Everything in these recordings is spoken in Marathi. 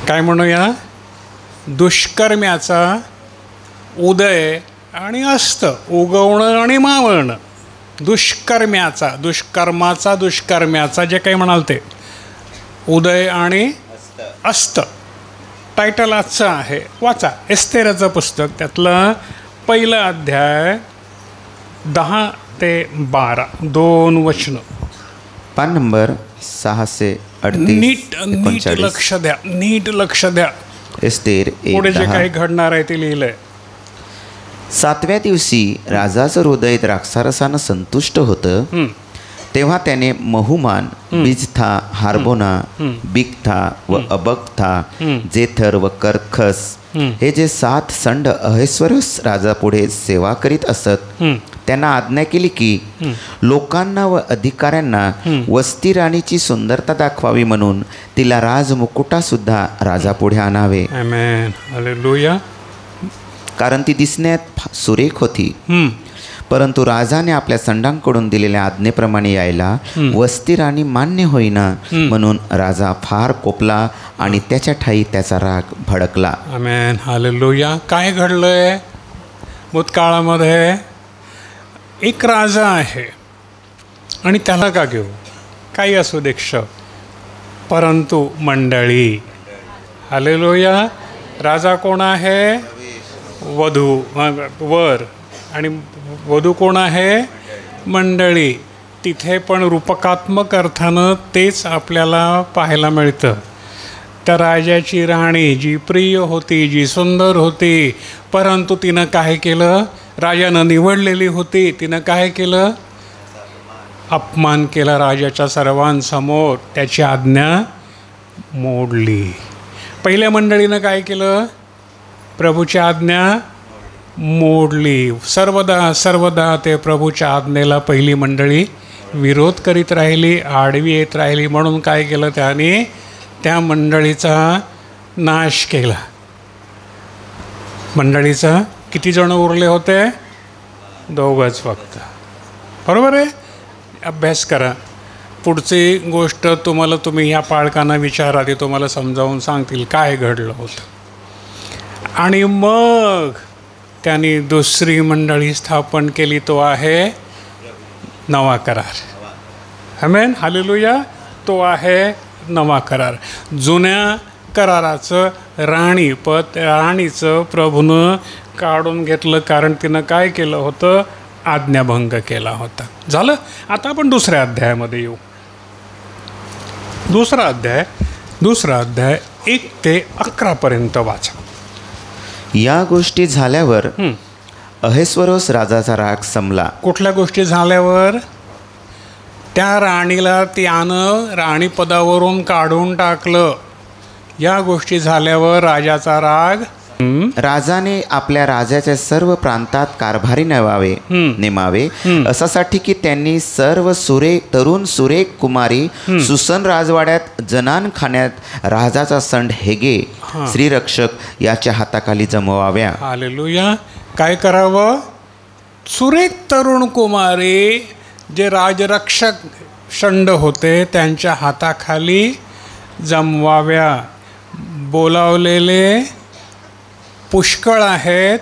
काय म्हणूया, दुष्कर्म्याचा उदय आणि अस्त, उगवणं आणि मावळणं. दुष्कर्म्याचा जे काही म्हणाल ते उदय आणि अस्त. टायटल आजचं आहे, वाचा एस्तेराचं पुस्तक, त्यातलं पहिलं अध्याय 10 ते 12 2 वचनं. पान नंबर 638. नीट लक्ष द्या. एस्तेर पुढे जे 1:10. काही घडणार आहे ते लिहिलंय. 7व्या दिवशी राजाचं हृदय द्राक्षारसानं संतुष्ट होतं. तेव्हा त्याने महुमान, बिजथा, हार्बोना, बिगथा व अबगथा, जेथर व करखस हे जे 7 संड अहेश्वरस राजापुढे सेवा करीत असत त्यांना आज्ञा केली की लोकांना व अधिकाऱ्यांना वस्ती राणीची सुंदरता दाखवावी म्हणून तिला राजमुकुटासुद्धा राजापुढे आणावे. आमेन, हालेलुया. कारण ती दिसण्यात सुरेख होती. परंतु राजाने आपल्या संडांकडून दिलेल्या आज्ञेप्रमाणे यायला वस्ती राणी मान्य होईना, म्हणून राजा फार कोपला आणि त्याच्या ठाई त्याचा राग भडकला. आमेन, हालेलुया. काय घडलंय भूतकाळामध्ये? एक राजा आहे आणि त्याला का घेऊ, काही असू दे क्ष, परंतु मंडळी. हालेलुया. राजा कोण आहे? वधू, वर, आणि वधू कोण आहे? मंडळी. तिथे पण रूपकात्मक अर्थानं तेच आपल्याला पाहायला मिळतं. त्या राजाची राणी जी प्रिय होती, जी सुंदर होती, परंतु तिनं काय केलं? राजानं निवडलेली होती, तिनं काय केलं? अपमान केला राजाच्या सर्वांसमोर, त्याची आज्ञा मोडली. पहिल्या मंडळीनं काय केलं? प्रभूची आज्ञा मोडली. सर्वदा ते प्रभूच्या आज्ञेला पहिली मंडळी विरोध करीत राहिली, आडवी येत राहिली. म्हणून काय केलं त्याने? त्या मंडळीचा नाश केला. मंडळीचा किती जण उरले होते? 2च फक्त. बरोबर आहे? अभ्यास करा. पुढची गोष्ट तुम्ही ह्या पालकांना विचारा, ते तुम्हाला समजावून सांगतील काय घडलं होतं. आणि मग त्यांनी दुसरी मंडळी स्थापन केली, तो आहे नवा करार. आमेन, हालेलुया. तो आहे नवा करार. जुन्या कराराचं राणीचं प्रभूनं काढून घेतलं, कारण तिनं काय केलं होतं? आज्ञाभंग केला होता. झालं. आता आपण दुसऱ्या अध्यायामध्ये येऊ. दुसरा अध्याय 1 ते 11 वाचा. या गोष्टी झाल्यावर अहेश्वरोस राजाचा राग संपला. कुठल्या गोष्टी झाल्यावर? त्या राणीला त्यानं राणीपदावरून काढून टाकलं. या गोष्टी झाल्यावर राजाचा राग. राजाने आपल्या राजाच्या सर्व प्रांतात कारभारी नेमावे असासाठी की त्यांनी सर्व तरुण सुरेख कुमारी सुसन राजवाड्यात जनान खाण्यात राजाचा संड हेगे श्रीरक्षक याच्या हाताखाली जमवाव्या. हालेलुया. काय करावं? सुरेख तरुण कुमारी जे राजरक्षक संड होते त्यांच्या हाताखाली जमवाव्या. बोलावलेले पुष्कळ आहेत,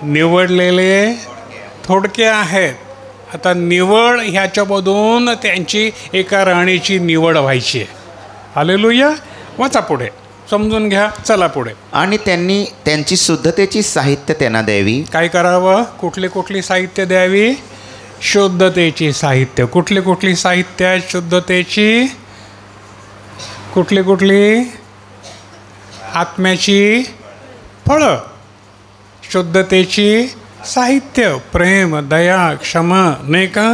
निवडलेले थोडके आहेत. आता निवड ह्याच्यामधून त्यांची एका राणीची निवड व्हायची आहे. हालेलुया. वाचा पुढे, समजून घ्या. चला पुढे. आणि त्यांनी त्यांची शुद्धतेची साहित्य त्यांना द्यावी. काय करावं? कुठली साहित्य द्यावी? शुद्धतेची साहित्य. कुठली साहित्य आहेत शुद्धतेची? कुठली? आत्म्याची फळं, शुद्धतेची साहित्य, प्रेम, दया, क्षमा, नाही का?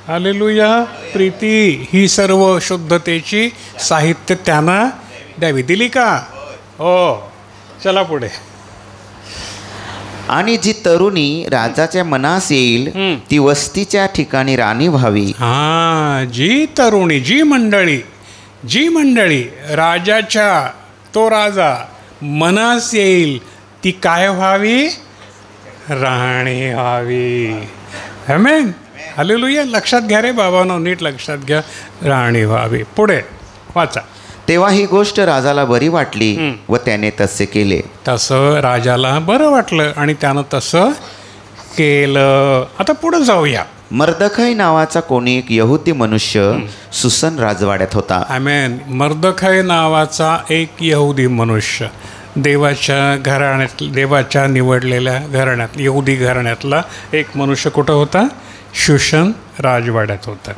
हालेलुया. प्रीती, ही सर्व शुद्धतेची साहित्य त्यांना द्यावी. दिली का? हो. चला पुढे. आणि जी तरुणी राजाच्या मनास येईल ती वस्तीच्या ठिकाणी राणी व्हावी. जी तरुणी, जी मंडळी राजाच्या, तो राजा मनास येईल ती काय व्हावी? राणी व्हावी. आमेन, हालेलुया. लक्षात घ्या रे बाबांनो, नीट लक्षात घ्या. राणी व्हावी. पुढे वाचा. तेव्हा ही गोष्ट राजाला बरी वाटली व त्याने तसे केले. तसं राजाला बरं वाटलं आणि त्यानं तसं केलं. आता पुढं जाऊया. मर्दखै नावाचा कोणी एक यहुदी मनुष्य सुसन राजवाड्यात होता. आमेन. मर्दखै नावाचा एक यहुदी मनुष्य, देवाच्या घराण्यात, देवाच्या निवडलेल्या घराण्यात, यहुदी घराण्यातला एक मनुष्य कुठं होता? शूशन राजवाड्यात होता.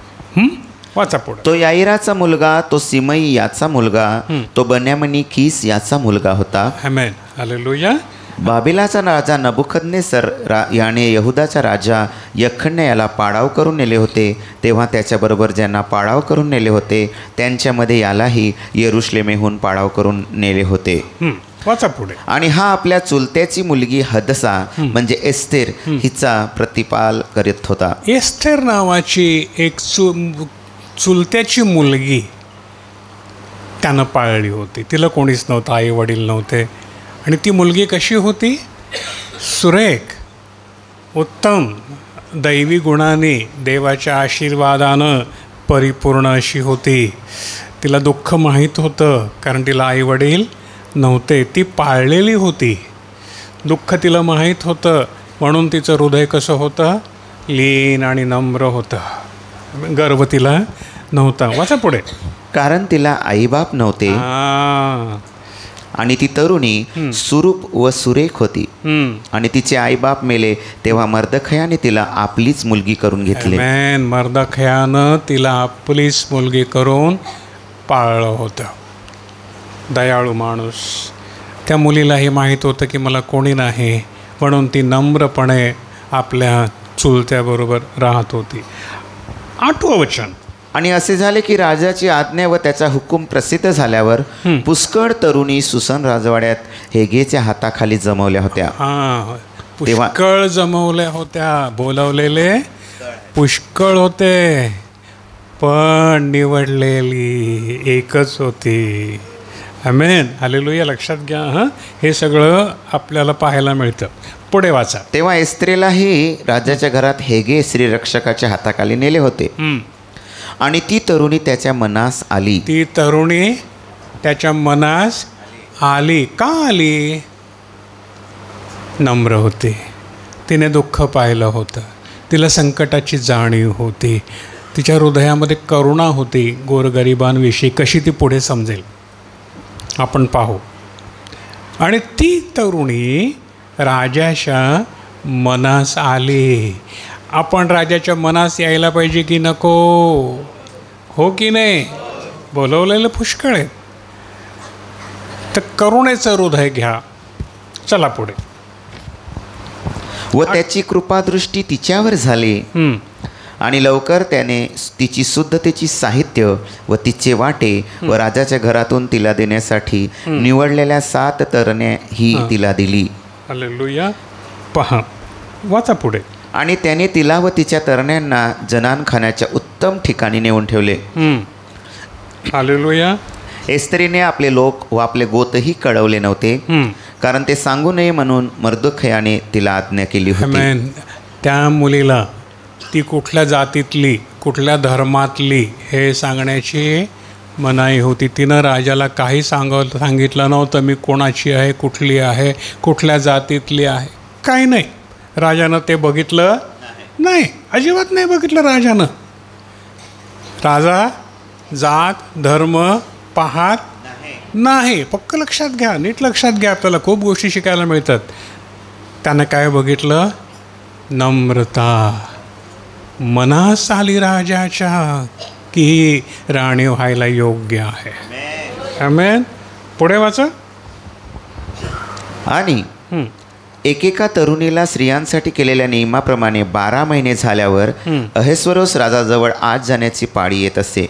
वाचा पुढं. तो याईराचा मुलगा, तो सिमई याचा मुलगा, तो बन्यामिनी कीस याचा मुलगा होता. आमेन. हालेलुया. बाबिलाचा राजा नबुकदनेस्सर याने यहुदाचा राजा यखन्या याला पाडाव करून नेले होते. तेव्हा त्याच्याबरोबर ज्यांना पाडाव करून नेले होते त्यांच्यामध्ये यालाही यरुशलेमेहून पाडाव करून नेले होते. वाचा पुढे. आणि हा आपल्या चुलत्याची मुलगी हदसा म्हणजे एस्तेर हिचा प्रतिपाल करीत होता. एस्तेर नावाची एक चुलत्याची मुलगी त्यानं पाळली होती. तिला कोणीच नव्हतं, आई वडील नव्हते. आणि ती मुलगी कशी होती? सुरेख, उत्तम, दैवी गुणाने, देवाच्या आशीर्वादानं परिपूर्ण अशी होती. तिला दुःख माहीत होतं कारण तिला आई वडील नव्हते. ती पाळलेली होती. दुःख तिला माहीत होतं म्हणून तिचं हृदय कसं होतं? लीन आणि नम्र होतं. गर्व तिला नव्हता. वाचा पुढे. कारण तिला आईबाप नव्हते आणि ती तरुणी सुरूप व सुरेख होती. आणि तिचे आईबाप मेले तेव्हा मर्दखयाने तिला आपलीच मुलगी करून घेतली. मर्दखयानं तिला आपलीच मुलगी करून पाळलं होतं. दयाळू माणूस. त्या मुलीलाही माहीत होतं की मला कोणी नाही, म्हणून ती नम्रपणे आपल्या चुलत्याबरोबर राहत होती. 8वं वचन. आणि असे झाले की राजाची आज्ञा व त्याचा हुकूम प्रसिद्ध झाल्यावर पुष्कळ तरुणी सुसन राजवाड्यात हेगेच्या हाताखाली जमवल्या होत्या. पुष्कळ जमवल्या होत्या. बोलवलेले पुष्कळ होते पण निवडलेली एकच होती. आमेन. हालेलुया. लक्षात घ्या. हे सगळं आपल्याला पाहायला मिळतं. पुढे वाचा. तेव्हा एस्त्रेलाही राजाच्या घरात हेगे श्रीरक्षकाच्या हाताखाली नेले होते. आणि ती तरुणी त्याच्या मनास आली. ती तरुणी त्याच्या मनास आली. का आली? नम्र होती. तिने दुःख पाहिलं होतं. तिला संकटाची जाणीव होती. तिच्या हृदयामध्ये करुणा होती गोरगरिबांविषयी. कशी ती पुढे समजेल आपण पाहू. आणि ती तरुणी राजाच्या मनास आली. आपण राजाच्या मनास यायला पाहिजे की नको? हो की नाही? बोलवलेलं पुष्कळ आहे. तर करुणेचं हृदय घ्या. चला पुढे. व त्याची कृपादृष्टी तिच्यावर झाली आणि लवकर त्याने तिची शुद्धतेची साहित्य व तिचे वाटे व राजाच्या घरातून तिला देण्यासाठी निवडलेल्या 7 तरण्या ही तिला दिली. हालेलुया. पहा. वाचा पुढे. आणि त्याने तिला व तिच्या तरण्यांना जनानखान्याच्या उत्तम ठिकाणी नेऊन ठेवले. हालेलुया. एस्तेरीने आपले लोक व आपले गोतही कळवले नव्हते कारण ते सांगू नये म्हणून मर्दखयाने तिला आज्ञा केली होती. त्या मुलीला ती कुठल्या जातीतली, कुठल्या धर्मातली हे सांगण्याची मनाई होती. तिनं राजाला काही सांगितलं नव्हतं. मी कोणाची आहे, कुठली आहे, कुठल्या जातीतली आहे, काही नाही. राजानं ते बघितलं नाही. अजिबात नाही बघितलं राजानं. राजा जात धर्म पाहत नाही. पक्क लक्षात घ्या, नीट लक्षात घ्या. आपल्याला खूप गोष्टी शिकायला मिळतात. त्यानं काय बघितलं? नम्रता. मनास आली राजाच्या की राणी व्हायला योग्य आहे. आमेन. पुढे वाचा. आणि एकेका तरुणीला स्त्रियांसाठी केलेल्या नियमाप्रमाणे 12 महिने झाल्यावर अहेस्वरोस राजाजवळ आत जाण्याची पाळी येत असे.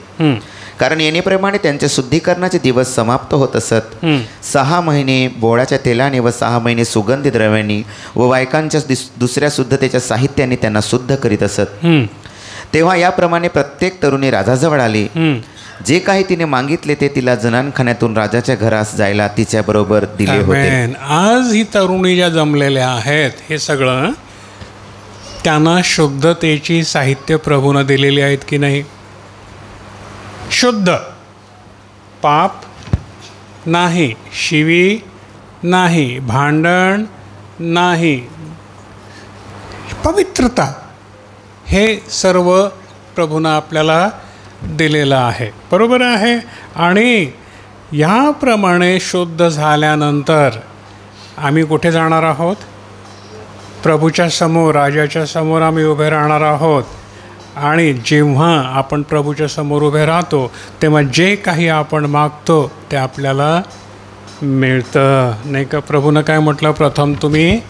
कारण येणेप्रमाणे त्यांच्या शुद्धीकरणाचे दिवस समाप्त होत असत. 6 महिने बोळाच्या तेलाने व 6 महिने सुगंधी द्रव्यांनी व बायकांच्या दुसऱ्या शुद्धतेच्या साहित्याने त्यांना शुद्ध करीत असत. तेव्हा याप्रमाणे प्रत्येक तरुणी राजाजवळ आली. जे काही तिने मागितले ते तिला जनानखान्यातून राजाच्या घरास जायला तिच्याबरोबर दिले होते. आज ही तरुणी ज्या जमलेल्या आहेत हे सगळं त्यांना शुद्धतेची साहित्य प्रभूनं दिलेली आहेत की नाही? शुद्ध पाप नाही, शिवी नाही, भांडण नाही, पवित्रता, हे सर्व प्रभूनं आपल्याला दिलेलं आहे. बरोबर आहे. आणि याप्रमाणे शुद्ध झाल्यानंतर आम्ही कुठे जाणार आहोत? प्रभूच्या समोर, राजाच्या समोर आम्ही उभे राहणार आहोत. आणि जेव्हा आपण प्रभूच्या समोर उभे राहतो तेव्हा जे काही आपण मागतो ते आपल्याला मिळतं, नाही का? प्रभूनं काय म्हटलं? प्रथम तुम्ही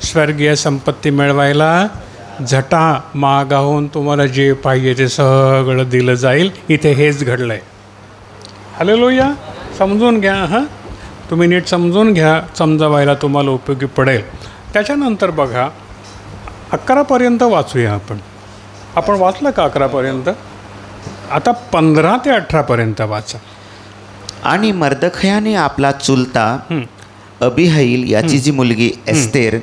स्वर्गीय संपत्ती मिळवायला झटा, मागाहून तुम्हाला जे पाहिजे ते सगळं दिलं जाईल. इथे हेच घडलं आहे. हालेलुया. समजून घ्या. हां, तुम्ही नीट समजून घ्या, समजावायला तुम्हाला उपयोगी पडेल. त्याच्यानंतर बघा, 11पर्यंत वाचूया आपण. आपण वाचलं का 11पर्यंत? आता 15 ते 18पर्यंत वाचा. आणि मर्दखयाने आपला चुलता अबिहाईल याची जी मुलगी एस्तेर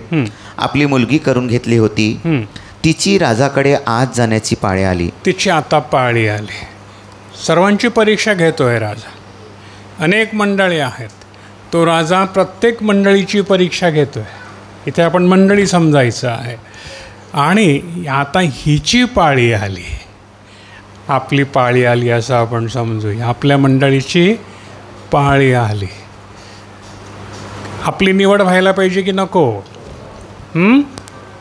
आपली मुलगी करून घेतली होती, तिची राजाकडे आज जाण्याची पाळी आली. तिची आता पाळी आली. सर्वांची परीक्षा घेतोय राजा. अनेक मंडळी आहेत. तो राजा प्रत्येक मंडळीची परीक्षा घेतोय. इथे आपण मंडळी समजायचं आहे. आणि आता हिची पाळी आली, आपली पाळी आली असं आपण समजूया. आपल्या मंडळीची पाळी आली. आपली निवड व्हायला पाहिजे की नको?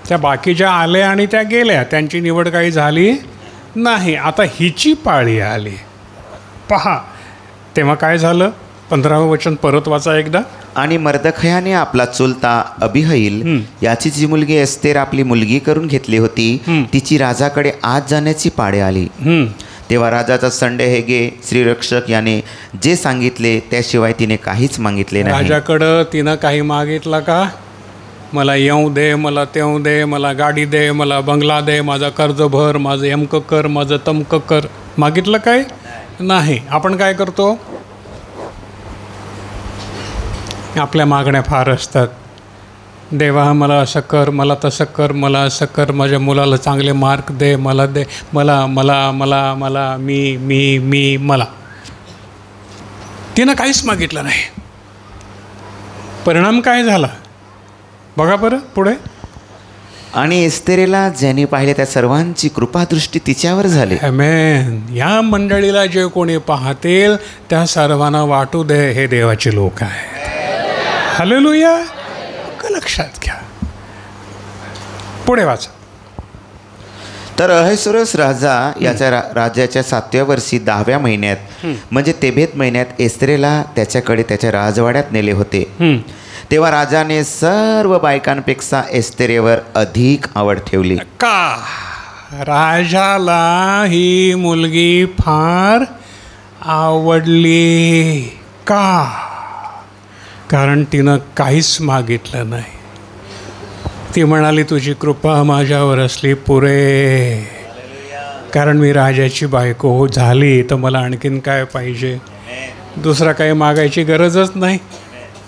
त्या बाकीच्या आल्या आणि त्या गेल्या, त्यांची निवड काही झाली नाही. आता हिची पाळी आली. पहा तेव्हा काय झालं. 15वं वचन परत वाचा एकदा. आणि मर्दखयाने आपला चुलता अबिहाईल याची जी मुलगी एस्तेर आपली मुलगी करून घेतली होती, तिची राजाकडे आज जाण्याची पाळी आली. तेव्हा राजाचा संडे हेगे श्रीरक्षक याने जे सांगितले त्याशिवाय तिने काहीच मागितले नाही. राजाकडं तिनं काही मागितलं का? मला येऊ दे, मला तेऊ दे, मला गाडी दे, मला बंगला दे, माझा कर्ज भर, माझं यमकं कर, माझं तमकं कर, मागितलं काय? नाही. आपण काय करतो? आपल्या मागण्या फार असतात. देवा मला असं कर, मला तसं कर, मला असं कर, माझ्या मुलाला चांगले मार्क दे, मला दे, मला मला मला मला मी मी मी मला. तिनं काहीच मागितलं नाही. परिणाम काय झाला बघा बरं पुढे. आणि एस्तेरेला ज्यांनी पाहिले त्या सर्वांची कृपादृष्टी तिच्यावर झाली. आमेन. या मंडळीला जे कोणी पाहतील त्या सर्वांना वाटू दे हे देवाचे लोक आहेत. हालेलुया. लक्षात घ्या. पुढे वाचा. तर अहेसुरस राजा याच्या राज्याच्या 7व्या वर्षी 10व्या महिन्यात म्हणजे तेबेत महिन्यात एस्तेरेला त्याच्याकडे त्याच्या राजवाड्यात नेले होते. तेव्हा राजाने सर्व बायकांपेक्षा एस्तेरेवर अधिक आवड ठेवली. का? राजाला ही मुलगी फार आवडली. का? कारण तिनं काहीच मागितलं नाही. ती म्हणाली तुझी कृपा माझ्यावर असली पुरे. कारण मी राजाची बायको झाली तर मला आणखीन काय पाहिजे? दुसरा काही मागायची गरजच नाही.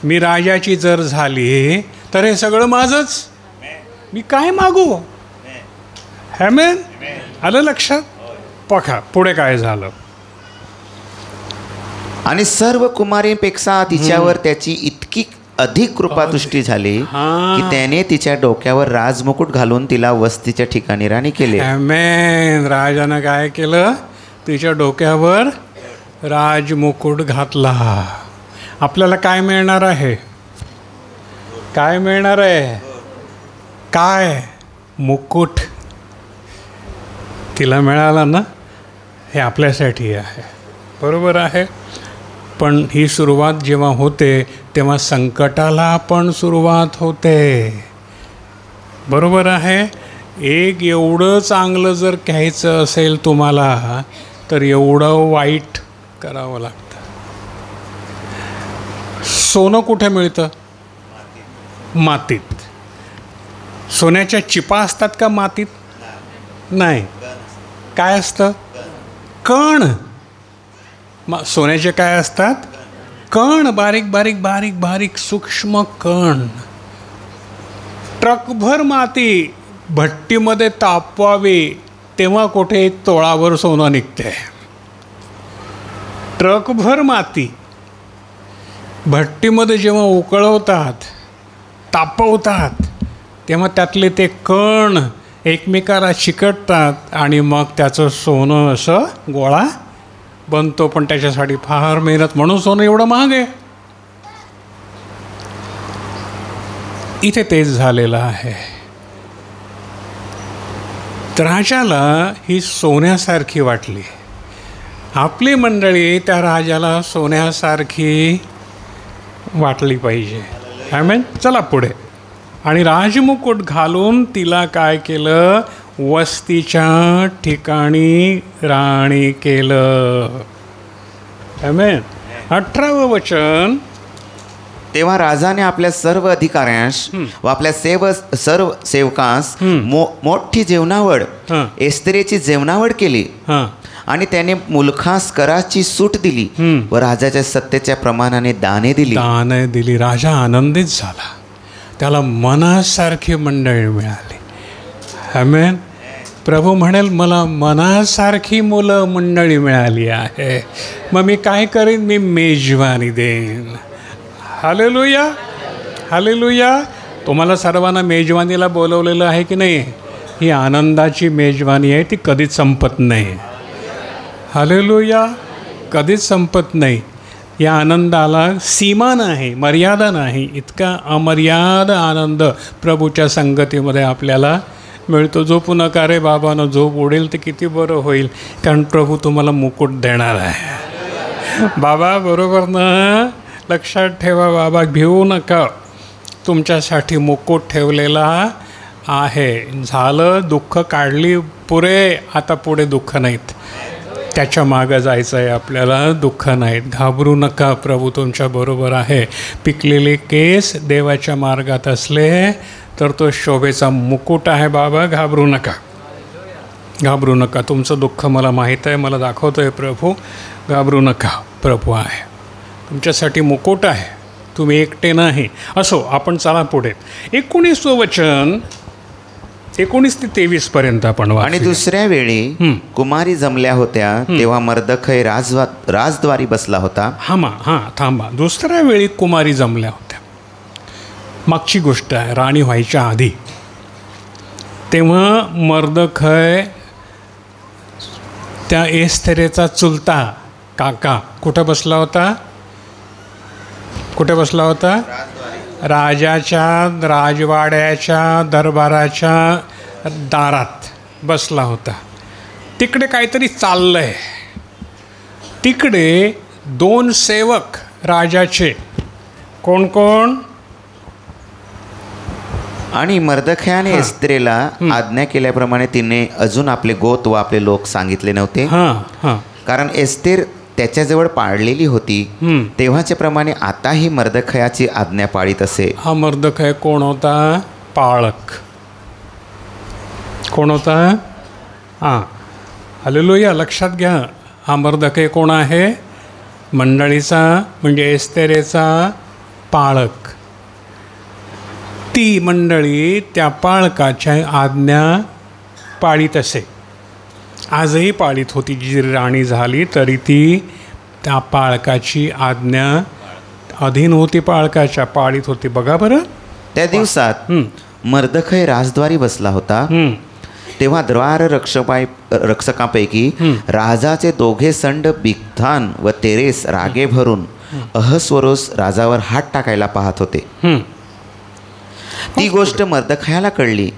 मी राजाची जर झाली तर हे सगळं माझंच. मी काय मागू? आमेन. आलं लक्षात? बघा पुढे काय झालं. आणि सर्व कुमारींपेक्षा तिच्यावर त्याची इतकी अधिक कृपादृष्टी झाली की त्याने तिच्या डोक्यावर राजमुकुट घालून तिला वस्तीच्या ठिकाणी राणी केले. आमेन. राजानं काय केलं? तिच्या डोक्यावर राजमुकुट घातला. आपल्याला काय मिळणार आहे? काय मिळणार आहे? काय? मुकुट. तिला मिळाला ना, हे आपल्यासाठी आहे. बरोबर आहे. पण ही सुरुवात जेव्हा होते तेव्हा संकटाला पण सुरुवात होते. बरोबर आहे. एक एवढं चांगलं जर घ्यायचं असेल तुम्हाला तर एवढं वाईट करावं लागतं. सोनं कुठे मिळतं? मातीत. सोन्याच्या चिपा असतात का मातीत? नाही. काय असतं? कण. सोन्याचे काय असतात? कण. बारीक बारीक बारीक बारीक सूक्ष्म कण. ट्रकभर माती भट्टीमध्ये तापवावी तेव्हा कुठे तोळावर सोनं निघते. ट्रकभर माती भट्टीमध्ये जेव्हा उकळवतात, तापवतात, तेव्हा त्यातले ते कण एकमेकाला चिकटतात आणि मग त्याचं सोनं असं गोळा बनतो. पण त्याच्यासाठी फार मेहनत, म्हणून सोनं एवढं महाग आहे. इथे तेच झालेलं आहे. राजाला ही सोन्यासारखी वाटली. आपली मंडळी त्या राजाला सोन्यासारखी वाटली पाहिजे. आमेन. चला पुढे. आणि राजमुकुट घालून तिला काय केलं? वस्तीच्या ठिकाणी राणी केलं. आमेन. 18वं वचन. तेव्हा राजाने आपल्या सर्व अधिकाऱ्यांस व आपल्या सर्व सेवकांस मोठी जेवणावळ एस्तेरेची जेवणावळ केली आणि त्याने मुलखास कराची सूट दिली व राजाच्या सत्तेच्या प्रमाणाने दाने दिली. राजा आनंदित झाला. त्याला मनासारखी मंडळी मिळाली. आमेन. प्रभू म्हणेल मला मनासारखी मुलं मंडळी मिळाली आहे, मग मी काय करीन? मी मेजवानी देईन. Hallelujah, hallelujah. तुम्हाला सर्वांना मेजवानीला बोलवलेलं आहे की नाही? ही आनंदाची मेजवानी आहे, ती कधीच संपत नाही. हालेलुया. कधीच संपत नाही. या आनंदाला सीमा नाही, मर्यादा नाही. इतका अमर्याद आनंद प्रभूच्या संगतीमध्ये आपल्याला मिळतो. झोपू नका रे बाबांनो, झोप उडेल तर किती बरं होईल, कारण प्रभू तुम्हाला मुकुट देणार आहे. बाबा बरोबर ना? लक्षात ठेवा, बाबा भिवू नका, तुमच्यासाठी मुकुट ठेवलेला आहे. झालं, दुःख काढली, पुरे. आता पुढे दुःख नाहीत, त्याच्या मागं जायचं आहे आपल्याला. दुःख नाहीत. घाबरू नका, प्रभू तुमच्या बरोबर आहे. पिकलेले केस देवाच्या मार्गात असले तर तो शोभेचा मुकुट आहे. बाबा घाबरू नका, घाबरू नका. तुमचं दुःख मला माहीत आहे, मला दाखवतो आहे प्रभू. घाबरू नका, प्रभू आहे तुमच्यासाठी. मुकुट आहे, तुम्ही एकटे नाही. असो, आपण चला पुढे. 19वं वचन 19 ते 23 पर्यंत आपण वाचूया. आणि दुसऱ्या वेळी कुमारी जमल्या होत्या, तेव्हा मर्दखय राजद्वारी बसला होता. थांबा. दुसऱ्या वेळी कुमारी जमल्या होत्या. मागची गोष्ट आहे, राणी व्हायच्या आधी. तेव्हा मर्दखय त्या एस्थेरेचा चुलता काका कुठं बसला होता? कुठे बसला होता? राजाच्या राजवाड्याच्या दरबाराच्या दारात बसला होता. तिकडे काहीतरी चाललंय. तिकडे 2 सेवक राजाचे. कोण कोण? आणि मर्दखयाने एस्तेरेला आज्ञा केल्याप्रमाणे तिने अजून आपले गोत व आपले लोक सांगितले नव्हते. कारण एस्तेर त्याच्याजवळ पाळलेली होती. तेव्हाच्या प्रमाणे आताही मर्दखयाची आज्ञा पाळीत असे. हा मर्दखय कोण होता? पाळक. कोण होता? हालेलुया. लक्षात घ्या, हा मर्दखय कोण आहे? मंडळीचा म्हणजे एस्तेरेचा पाळक. ती मंडळी त्या पाळकाच्या आज्ञा पाळीत असे. आजही पाळीत होती. जी राणी झाली तरी ती त्या पाळकाची आज्ञा अधीन होती, पाळकाच्या पाळीत होती. बघा बरं. त्या दिवसात मर्दखय राजद्वारी बसला होता. तेव्हा द्वार रक्षकांपैकी राजाचे 2 संड बिगथान व तेरेस रागे भरून अहस्वरोस राजावर हात टाकायला पाहत होते. ती गोष्ट मर्दखयाला कळली.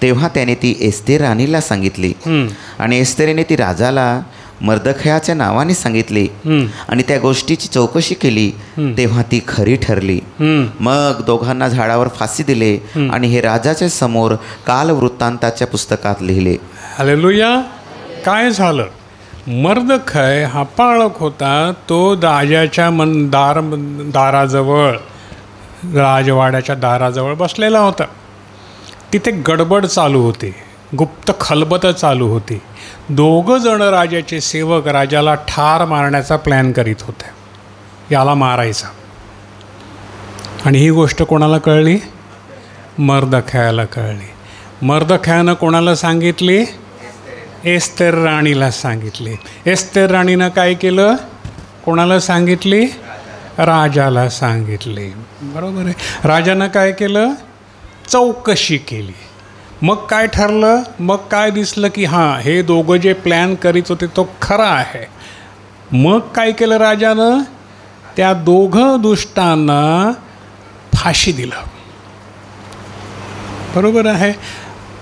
तेव्हा त्याने ती एस्तेर राणीला सांगितली आणि एस्तेरेने ती राजाला मर्दखयाच्या नावाने सांगितली आणि त्या गोष्टीची चौकशी केली. तेव्हा ती खरी ठरली. मग दोघांना झाडावर फाशी दिले आणि हे राजाच्या समोर कालवृत्तांताच्या पुस्तकात लिहिले. हालेलुया. काय झालं? मर्दखय हा पाळक होता. तो राजाच्या दाराजवळ, राजवाड्याच्या दाराजवळ बसलेला होता. तिथे गडबड चालू होती, गुप्त खलबत चालू होती. 2 जण राजाचे सेवक राजाला ठार मारण्याचा प्लॅन करीत होते. याला मारायचा. आणि ही गोष्ट कोणाला कळली? मर्दखयाला कळली. मर्दखयानं कोणाला सांगितली? एस्तेर राणीला सांगितली. एस्तेर राणीनं काय केलं? कोणाला सांगितली? राजाला सांगितली. बरोबर आहे. राजानं काय केलं? चौकशी केली. मग काय ठरलं? मग काय दिसलं की हां, हे दोघं जे प्लॅन करीत होते तो खरा आहे. मग काय केलं राजानं? त्या दोघं दुष्टांना फाशी दिलं. बरोबर आहे.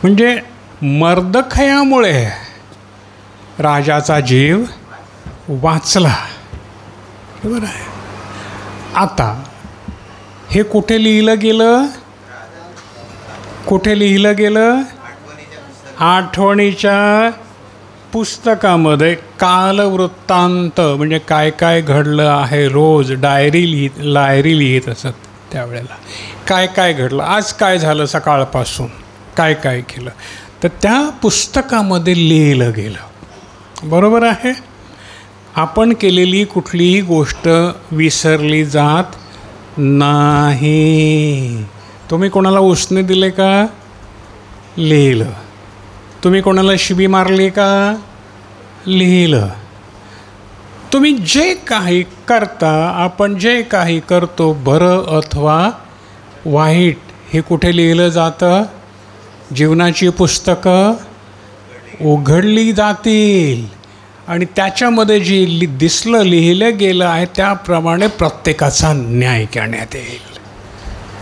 म्हणजे मर्दखयामुळे राजाचा जीव वाचला. बरोबर आहे. आता हे कुठे लिहिलं गेलं? कुठे लिहिलं गेलं? आठवणीच्या पुस्तकामध्ये कालवृत्तांत, म्हणजे काय काय घडलं आहे. रोज डायरी लिहित असत त्यावेळेला. काय काय घडलं, आज काय झालं, सकाळपासून काय काय केलं, तर त्या पुस्तकामध्ये लिहिलं गेलं. बरोबर आहे. आपण केलेली कुठलीही गोष्ट विसरली जात नाही. तुम्ही कोणाला उसने दिले का? लिहिलं. तुम्ही कोणाला शिबी मारली का? लिहिलं. तुम्ही जे काही करता, आपण जे काही करतो, बरं अथवा वाईट, हे कुठे लिहिलं जातं? जीवनाची पुस्तकं उघडली जातील आणि त्याच्यामध्ये जे लिहिलं गेलं आहे त्याप्रमाणे प्रत्येकाचा न्याय करण्यात येईल.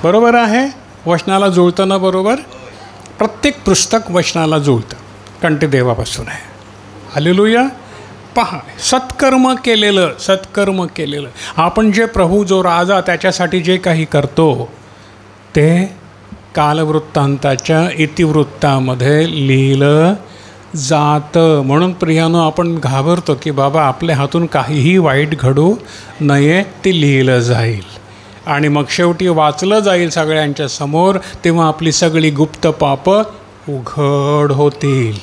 बरोबर आहे. वचनाला जुळतं ना? बरोबर. प्रत्येक पुस्तक वचनाला जुळतं. कंठदेवापासून आहे. हालेलुया. पहा, सत्कर्म केलेलं आपण जे प्रभू, जो राजा, त्याच्यासाठी जे काही करतो ते कालवृत्तांताच्या इतिवृत्तामध्ये लिहिलं जातं. म्हणून प्रियानो, आपण घाबरतो की बाबा आपल्या हातून काहीही वाईट घडू नये. ते लिहिलं जाईल आणि मग शेवटी वाचलं जाईल सगळ्यांच्या समोर. तेव्हा आपली सगळी गुप्त पापं उघड होतील.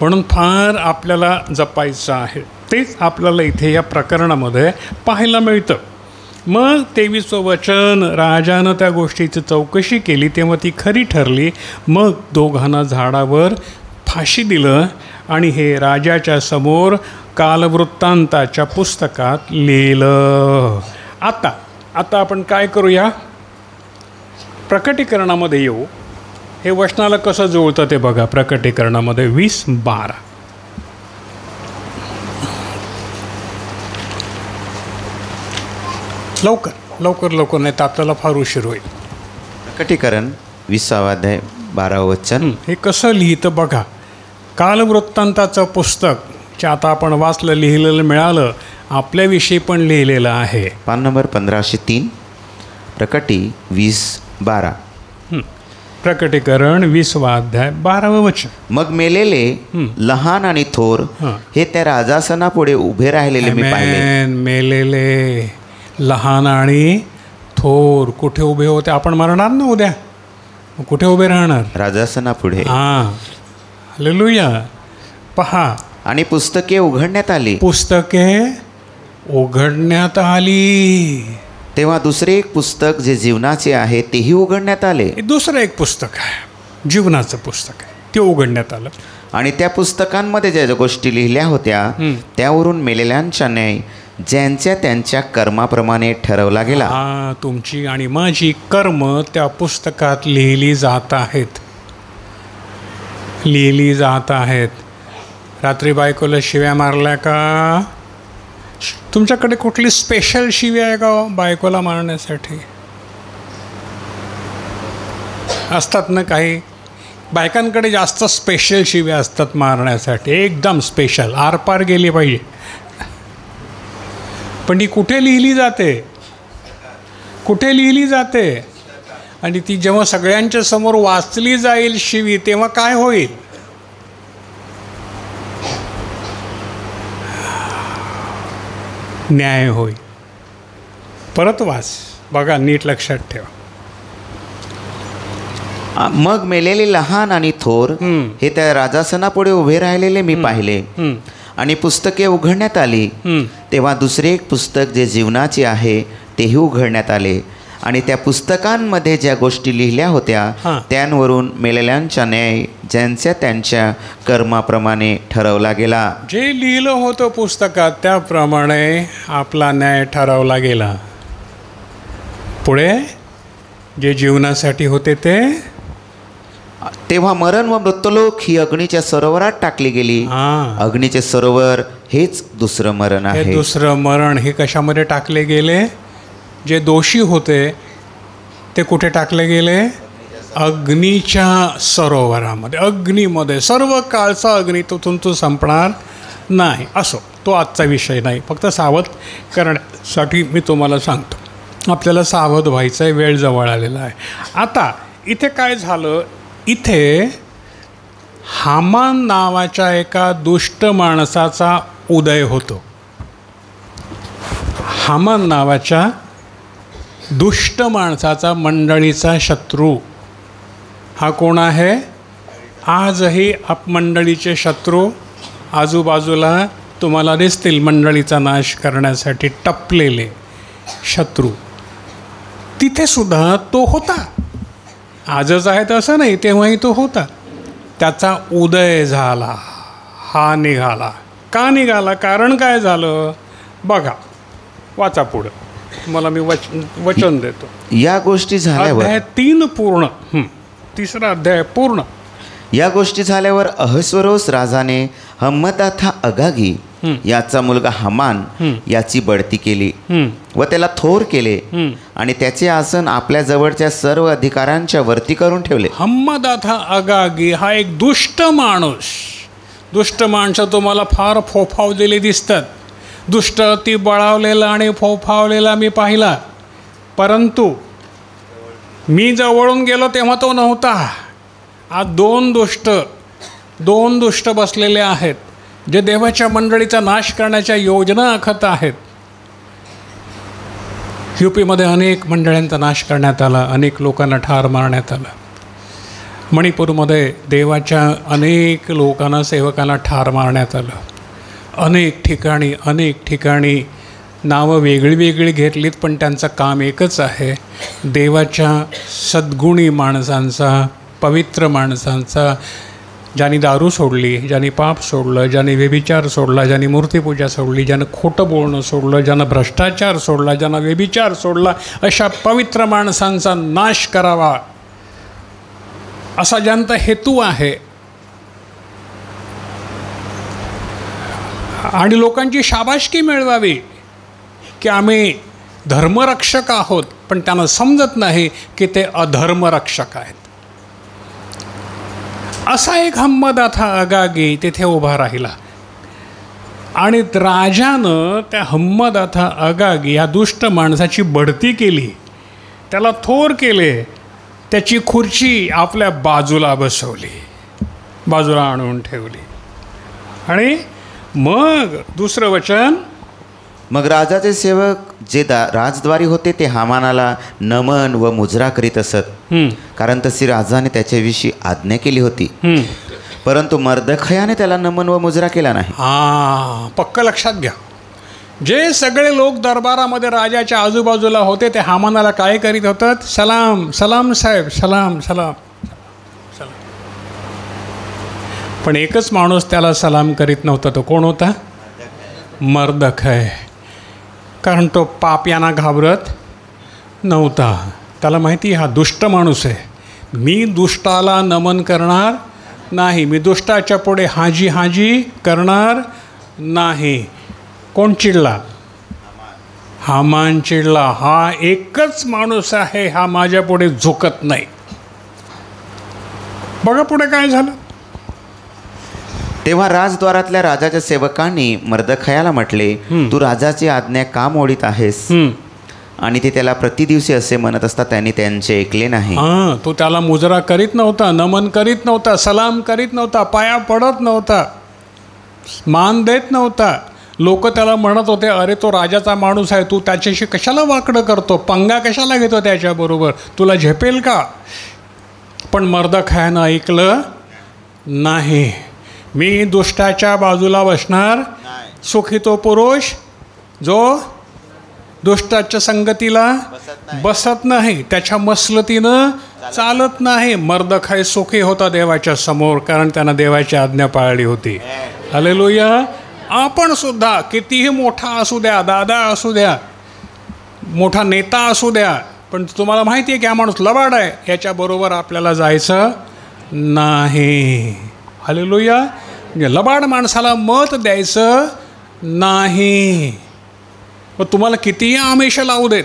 म्हणून फार आपल्याला जपायचं आहे. तेच आपल्याला इथे या प्रकरणामध्ये पाहायला मिळतं. मग 23 वचन, राजानं त्या गोष्टीची चौकशी केली तेव्हा ती खरी ठरली. मग दोघांना झाडावर फाशी दिलं आणि हे राजाच्या समोर कालवृत्तांताच्या पुस्तकात लिहिलं. आता आपण काय करूया? प्रकटीकरणामध्ये येऊ. हे वचनाला कसं जुळतं ते बघा. प्रकटीकरणामध्ये 20:12. लवकर नाही तर आपल्याला फार उशीर होईल. प्रकटीकरण 20 अध्याय 12 वचन. हे कसं लिहितं बघा. कालवृत्तांताचं पुस्तक जे आता आपण वाचलं, लिहिलेलं मिळालं, आपल्याविषयी पण लिहिलेलं आहे. पान नंबर 1503. प्रकटी 20:12. प्रकटीकरण 20 अध्याय 12 वचन. मग मेलेले लहान आणि थोर हे त्या राजासनापुढे उभे राहिलेले मी पाहिले. मेलेले लहान आणि थोर कुठे उभे होते? आपण मरणार ना उद्या, कुठे उभे राहणार? राजासनापुढे. हां, हालेलुया. पहा, आणि पुस्तके उघडण्यात आली. पुस्तके उघडण्यात आली. तेव्हा दुसरे एक पुस्तक जे जीवनाचे आहे तेही उघडण्यात आले. दुसरं एक पुस्तक आहे, जीवनाचं पुस्तक आहे, ते उघडण्यात आलं. आणि त्या पुस्तकांमध्ये ज्या गोष्टी लिहिल्या होत्या त्यावरून मेलेल्यांचा न्याय ज्यांच्या त्यांच्या कर्माप्रमाणे ठरवला गेला. तुमची आणि माझी कर्म त्या पुस्तकात लिहिली जात आहेत. रात्री बायकोला शिव्या मारल्या का? तुमच्याकडे कुठली स्पेशल शिव्या आहे का बायकोला मारण्यासाठी? असतात ना काही बायकांकडे जास्त स्पेशल शिव्या असतात मारण्यासाठी, एकदम स्पेशल, आरपार गेली पाहिजे. पण ती कुठे लिहिली जाते? आणि ती जेव्हा सगळ्यांच्या समोर वाचली जाईल शिवी, तेव्हा काय होईल? न्याय होईल. परत वाच बघा, नीट लक्षात ठेवा. मग मेलेले लहान आणि थोर हे त्या राजासनापुढे उभे राहिलेले मी पाहिले. आणि पुस्तके उघडण्यात आली. तेव्हा दुसरे एक पुस्तक जे जीवनाचे आहे तेही उघडण्यात आले. आणि त्या पुस्तकांमध्ये ज्या गोष्टी लिहिल्या होत्या हां. त्यांवरून मेलेल्यांचा न्याय ज्यांच्या त्यांच्या कर्माप्रमाणे ठरवला गेला. जे लिहिलं होतं पुस्तकात त्याप्रमाणे आपला न्याय ठरवला गेला. पुढे जे जीवनासाठी होते ते तेव्हा मरण व मृत्युलोक ही अग्नीच्या सरोवरात टाकली गेली. हां, अग्नीचे सरोवर हेच दुसरं मरण हे आहे. दुसरं मरण हे कशामध्ये टाकले गेले? जे दोषी होते ते कुठे टाकले गेले? अग्नीच्या सरोवरामध्ये, अग्नीमध्ये. सर्व काळचा अग्नी तो संपणार नाही. असो, तो आजचा विषय नाही. फक्त सावध करण्यासाठी मी तुम्हाला सांगतो. आपल्याला सावध व्हायचं आहे, वेळ जवळ आलेला आहे. आता इथे काय झालं? इथे हामान नावाच्या एका दुष्ट माणसाचा उदय होतो. हामान नावाच्या दुष्ट माणसाचा, मंडळीचा शत्रू. हा कोण आहे? आजही मंडळीचे शत्रू आजूबाजूला तुम्हाला दिसतील, मंडळीचा नाश करण्यासाठी टपलेले शत्रू. तिथे सुद्धा तो होता. आजच आहे असं नाही, तेव्हाही तो होता. त्याचा उदय झाला, हा निघाला. का निघाला? कारण काय झालं बघा, वाचा पुढं, मला मी वचन देतो. या गोष्टी झाल्यावर अध्याय 3 पूर्ण, तिसरा अध्याय पूर्ण. या गोष्टी झाल्यावर अहस्वरोस राजाने हम्मदाथा अगागी याचा मुलगा हमान याची बढती केली व त्याला थोर केले आणि त्याचे आसन आपल्या जवळच्या सर्व अधिकाऱ्यांच्या वरती करून ठेवले. हम्मदाथा अगागी हा एक दुष्ट माणूस. दुष्ट माणसं तुम्हाला फार फोफावलेली दिसतात. दुष्ट ती बळावलेला आणि फोफावलेला मी पाहिला, परंतु मी जवळून गेलो तेव्हा तो नव्हता. आज दोन दुष्ट बसलेले आहेत जे देवाच्या मंडळीचा नाश करण्याच्या योजना आखत आहेत. UPमध्ये अनेक मंडळांचा नाश करण्यात आला, अनेक लोकांना ठार मारण्यात आलं. मणिपूरमध्ये देवाच्या अनेक लोकांना, सेवकांना ठार मारण्यात आलं. अनेक ठिकाणी नावं वेगळी घेतलीत, पण त्यांचं काम एकच आहे, देवाच्या सद्गुणी माणसांचा, पवित्र माणसांचा, ज्यांनी दारू सोडली, ज्यांनी पाप सोडलं, ज्यांनी व्यभिचार सोडला, ज्यांनी मूर्तीपूजा सोडली, ज्यानं खोटं बोलणं सोडलं, ज्यानं भ्रष्टाचार सोडला, ज्यानं व्यभिचार सोडला, अशा पवित्र माणसांचा नाश करावा असा ज्यांचा हेतू आहे. आणि लोकांची शाबासकी मिळवावी की आम्ही धर्मरक्षक आहोत, पण त्यांना समजत नाही की ते अधर्मरक्षक आहेत. असा एक हम्मदाथा अगागी तिथे उभा राहिला आणि राजानं त्या हम्मदाथा अगागी या दुष्ट माणसाची बढती केली, त्याला थोर केले, त्याची खुर्ची आपल्या बाजूला बसवली, बाजूला आणून ठेवली. आणि मग दुसरं वचन, मग राजाचे सेवक जे राजद्वारी होते ते हामानाला नमन व मुजरा करीत असत, कारण तशी राजाने त्याच्याविषयी आज्ञा केली होती. परंतु मर्दखयाने त्याला नमन व मुजरा केला नाही. पक्क लक्षात घ्या, जे सगळे लोक दरबारामध्ये राजाच्या आजूबाजूला होते ते हामानाला काय करीत होतात? सलाम सलाम साहेब, सलाम सलाम सलाम. पण एकच माणूस त्याला सलाम करीत नव्हता. तो कोण होता? मर्दखय. कारण तो पाप्यांना घाबरत नव्हता. त्याला माहिती हा दुष्ट माणूस आहे, मी दुष्टाला नमन करणार नाही, मी दुष्टाच्या पुढे हाजी हाजी करणार नाही. कोण चिडला? हामान चिडला. हा एकच माणूस आहे, हा माझ्या पुढे झुकत नाही. बघा पुढे काय झालं. तेव्हा राजद्वारातल्या राजाच्या सेवकांनी मर्दखयाला म्हटले, तू राजाची आज्ञा का मोडीत आहेस? आणि ते त्याला प्रतिदिवशी असे म्हणत असता त्यांनी त्यांचे ऐकले नाही. तो त्याला मुजरा करीत नव्हता, नमन करीत नव्हता, सलाम करीत नव्हता, पाया पडत नव्हता, मान देत नव्हता. लोक त्याला म्हणत होते, अरे तो राजाचा माणूस आहे, तू त्याच्याशी कशाला वाकडं करतो, पंगा कशाला घेतो त्याच्याबरोबर, तुला झेपेल का? पण मर्दखयानं ऐकलं नाही. मी दुष्टाच्या बाजूला बसणार. सुखी तो पुरुष जो दुष्टाच्या संगतीला बसत नाही, त्याच्या मसलतीनं चालत नाही. मर्दखाय सुखी होता देवाच्या समोर, कारण त्यानं देवाची आज्ञा पाळली होती. हालेलुया. आपण सुद्धा कितीही मोठा असू द्या, दादा असू द्या, मोठा नेता असू द्या, पण तुम्हाला माहिती आहे की हा माणूस लबाड आहे, याच्याबरोबर आपल्याला जायचं नाही. हालेलुया. म्हणजे लबाड माणसाला मत द्यायचं नाही. मग तुम्हाला कितीही आमिष लावू देत,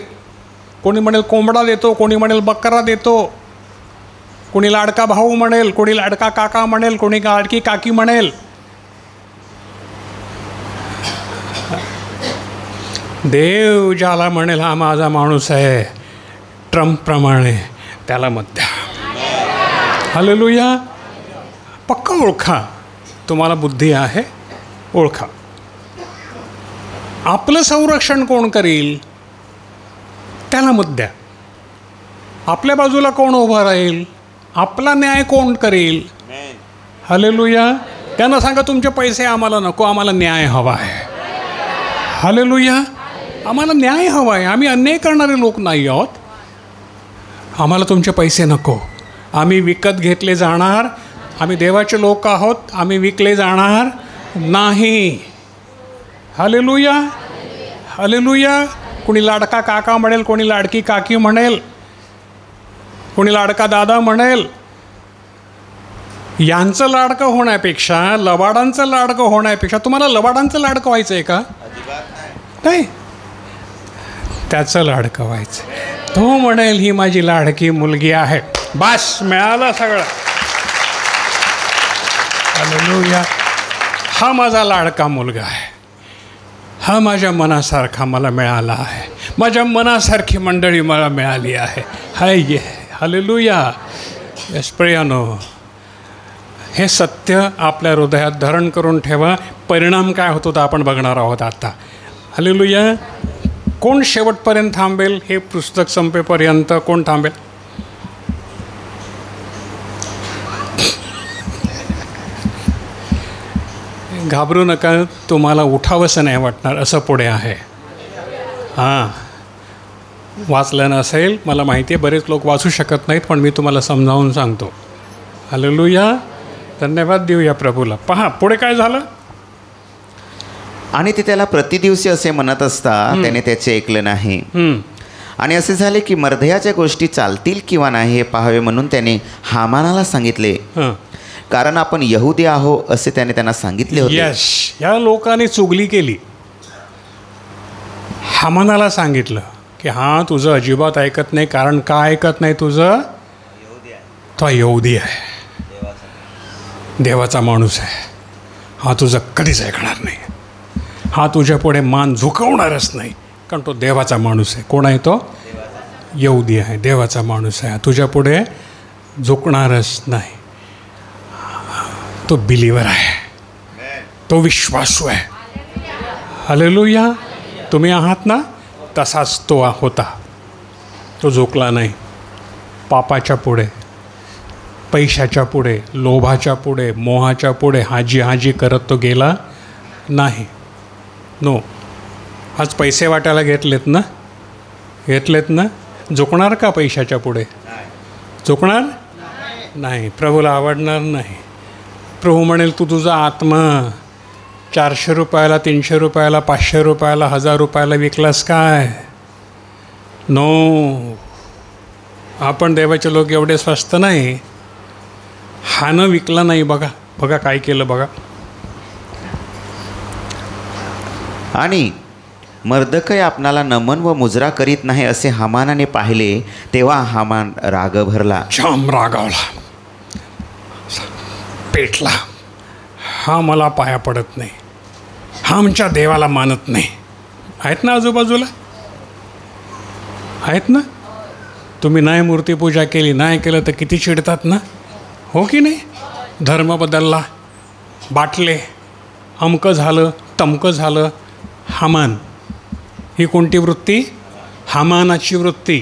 कोणी म्हणेल कोंबडा देतो, कोणी म्हणेल बकरा देतो, कोणी लाडका भाऊ म्हणेल, कोणी लाडका काका म्हणेल, कोणी लाडकी काकी म्हणेल. देव ज्याला म्हणेल हा माझा माणूस आहे ट्रम्पप्रमाणे, त्याला मत द्या. हालेलुया. पक्का ओळखा, तुम्हाला बुद्धी आहे, ओळखा. आपलं संरक्षण कोण करील त्याला मत द्या. आपल्या बाजूला कोण उभं राहील, आपला न्याय कोण करील. हालेलुया. त्यांना सांगा तुमचे पैसे आम्हाला नको, आम्हाला न्याय हवा आहे. हालेलुया. आम्हाला न्याय हवा आहे. आम्ही अन्याय करणारे लोक नाही आहोत. आम्हाला तुमचे पैसे नको, आम्ही विकत घेतले जाणार, आम्ही देवाचे लोक आहोत, आम्ही विकले जाणार नाही. हालेलुया. हालेलुया. कोणी लाडका काका म्हणेल, कोणी लाडकी काकी म्हणेल, कोणी लाडका दादा म्हणेल. यांचं लाडकं होण्यापेक्षा, लबाडांचं लाडकं होण्यापेक्षा तुम्हाला लबाडांचं लाडकं व्हायचं आहे का? नाही, त्याचं लाडकं व्हायचं. तो म्हणेल ही माझी लाडकी मुलगी आहे, बस मिळालं सगळं. हालेलुया. हा माझा लाडका मुलगा आहे, हा माझ्या मनासारखा मला मिळाला आहे, माझ्या मनासारखी मंडळी मला मिळाली आहे. हाय ये. हालेलुया. यस प्रियानो, हे सत्य आपल्या हृदयात धारण करून ठेवा. परिणाम काय होतो तर आपण बघणार आहोत आता. हालेलुया. कोण शेवटपर्यंत थांबेल? हे पुस्तक संपेपर्यंत कोण थांबेल? घाबरू नका, तुम्हाला उठावंसं नाही वाटणार असं पुढे आहे. हां, वाचलं नसेल, मला माहिती आहे बरेच लोक वाचू शकत नाहीत, पण मी तुम्हाला समजावून सांगतो. हालेलुया. धन्यवाद देऊया प्रभूला. पहा पुढे काय झालं. आणि ते त्याला प्रतिदिवशी असे म्हणत असता त्याने त्याचे ऐकलं नाही. आणि असे झाले की मर्दयाच्या गोष्टी चालतील किंवा नाही हे पाहावे म्हणून त्याने हामानाला सांगितले, कारण आपण यहुदी आहो असे त्याने त्यांना सांगितले होते. यस, या लोकांनी चुगली केली. हामानाला सांगितलं की हां तुझं अजिबात ऐकत नाही. कारण का ऐकत नाही तुझं? तो यहुदी आहे, देवाचा माणूस आहे, हा तुझं कधीच ऐकणार नाही, हा तुझ्या पुढे मान झुकवणारच नाही, कारण तो देवाचा माणूस आहे. कोण आहे तो? यहुदी आहे, देवाचा माणूस आहे, तुझ्या पुढे झुकणारच नाही. तो बिलीवर आहे, तो विश्वासू आहे. हालेलुया. तुम्ही आहात ना, तसाच तो होता. तो झुकला नाही पापाच्या पुढे, पैशाच्या पुढे, लोभाच्या पुढे, मोहाच्या पुढे हाजी हाजी करत तो गेला नाही. नो. आज पैसे वाटायला घेतलेत ना, झुकणार का पैशाच्या पुढे? झुकणार नाही. प्रभूला आवडणार नाही. प्रभू म्हणेल तू तुझा आत्मा 400 रुपयाला, 300 रुपयाला, 500 रुपयाला, 1000 रुपयाला विकलास काय? नो. आपण देवाचे लोक एवढे स्वस्त नाही. हानं विकला नाही. बघा काय केलं बघा. आणि मर्दकय आपणाला नमन व मुजरा करीत नाही असे हामानाने पाहिले, तेव्हा हामान राग भरला, जाम रागावला, पेटला. हा मला पाया पडत नाही, हा आमच्या देवाला मानत नाही. आहेत ना आजूबाजूला, आहेत ना. तुम्ही नाही मूर्तीपूजा केली, नाही केलं तर किती चिडतात ना, हो की नाही? धर्म बदलला, बाटले, अमकं झालं, तमकं झालं. हामान ही कोणती वृत्ती? हामानाची वृत्ती.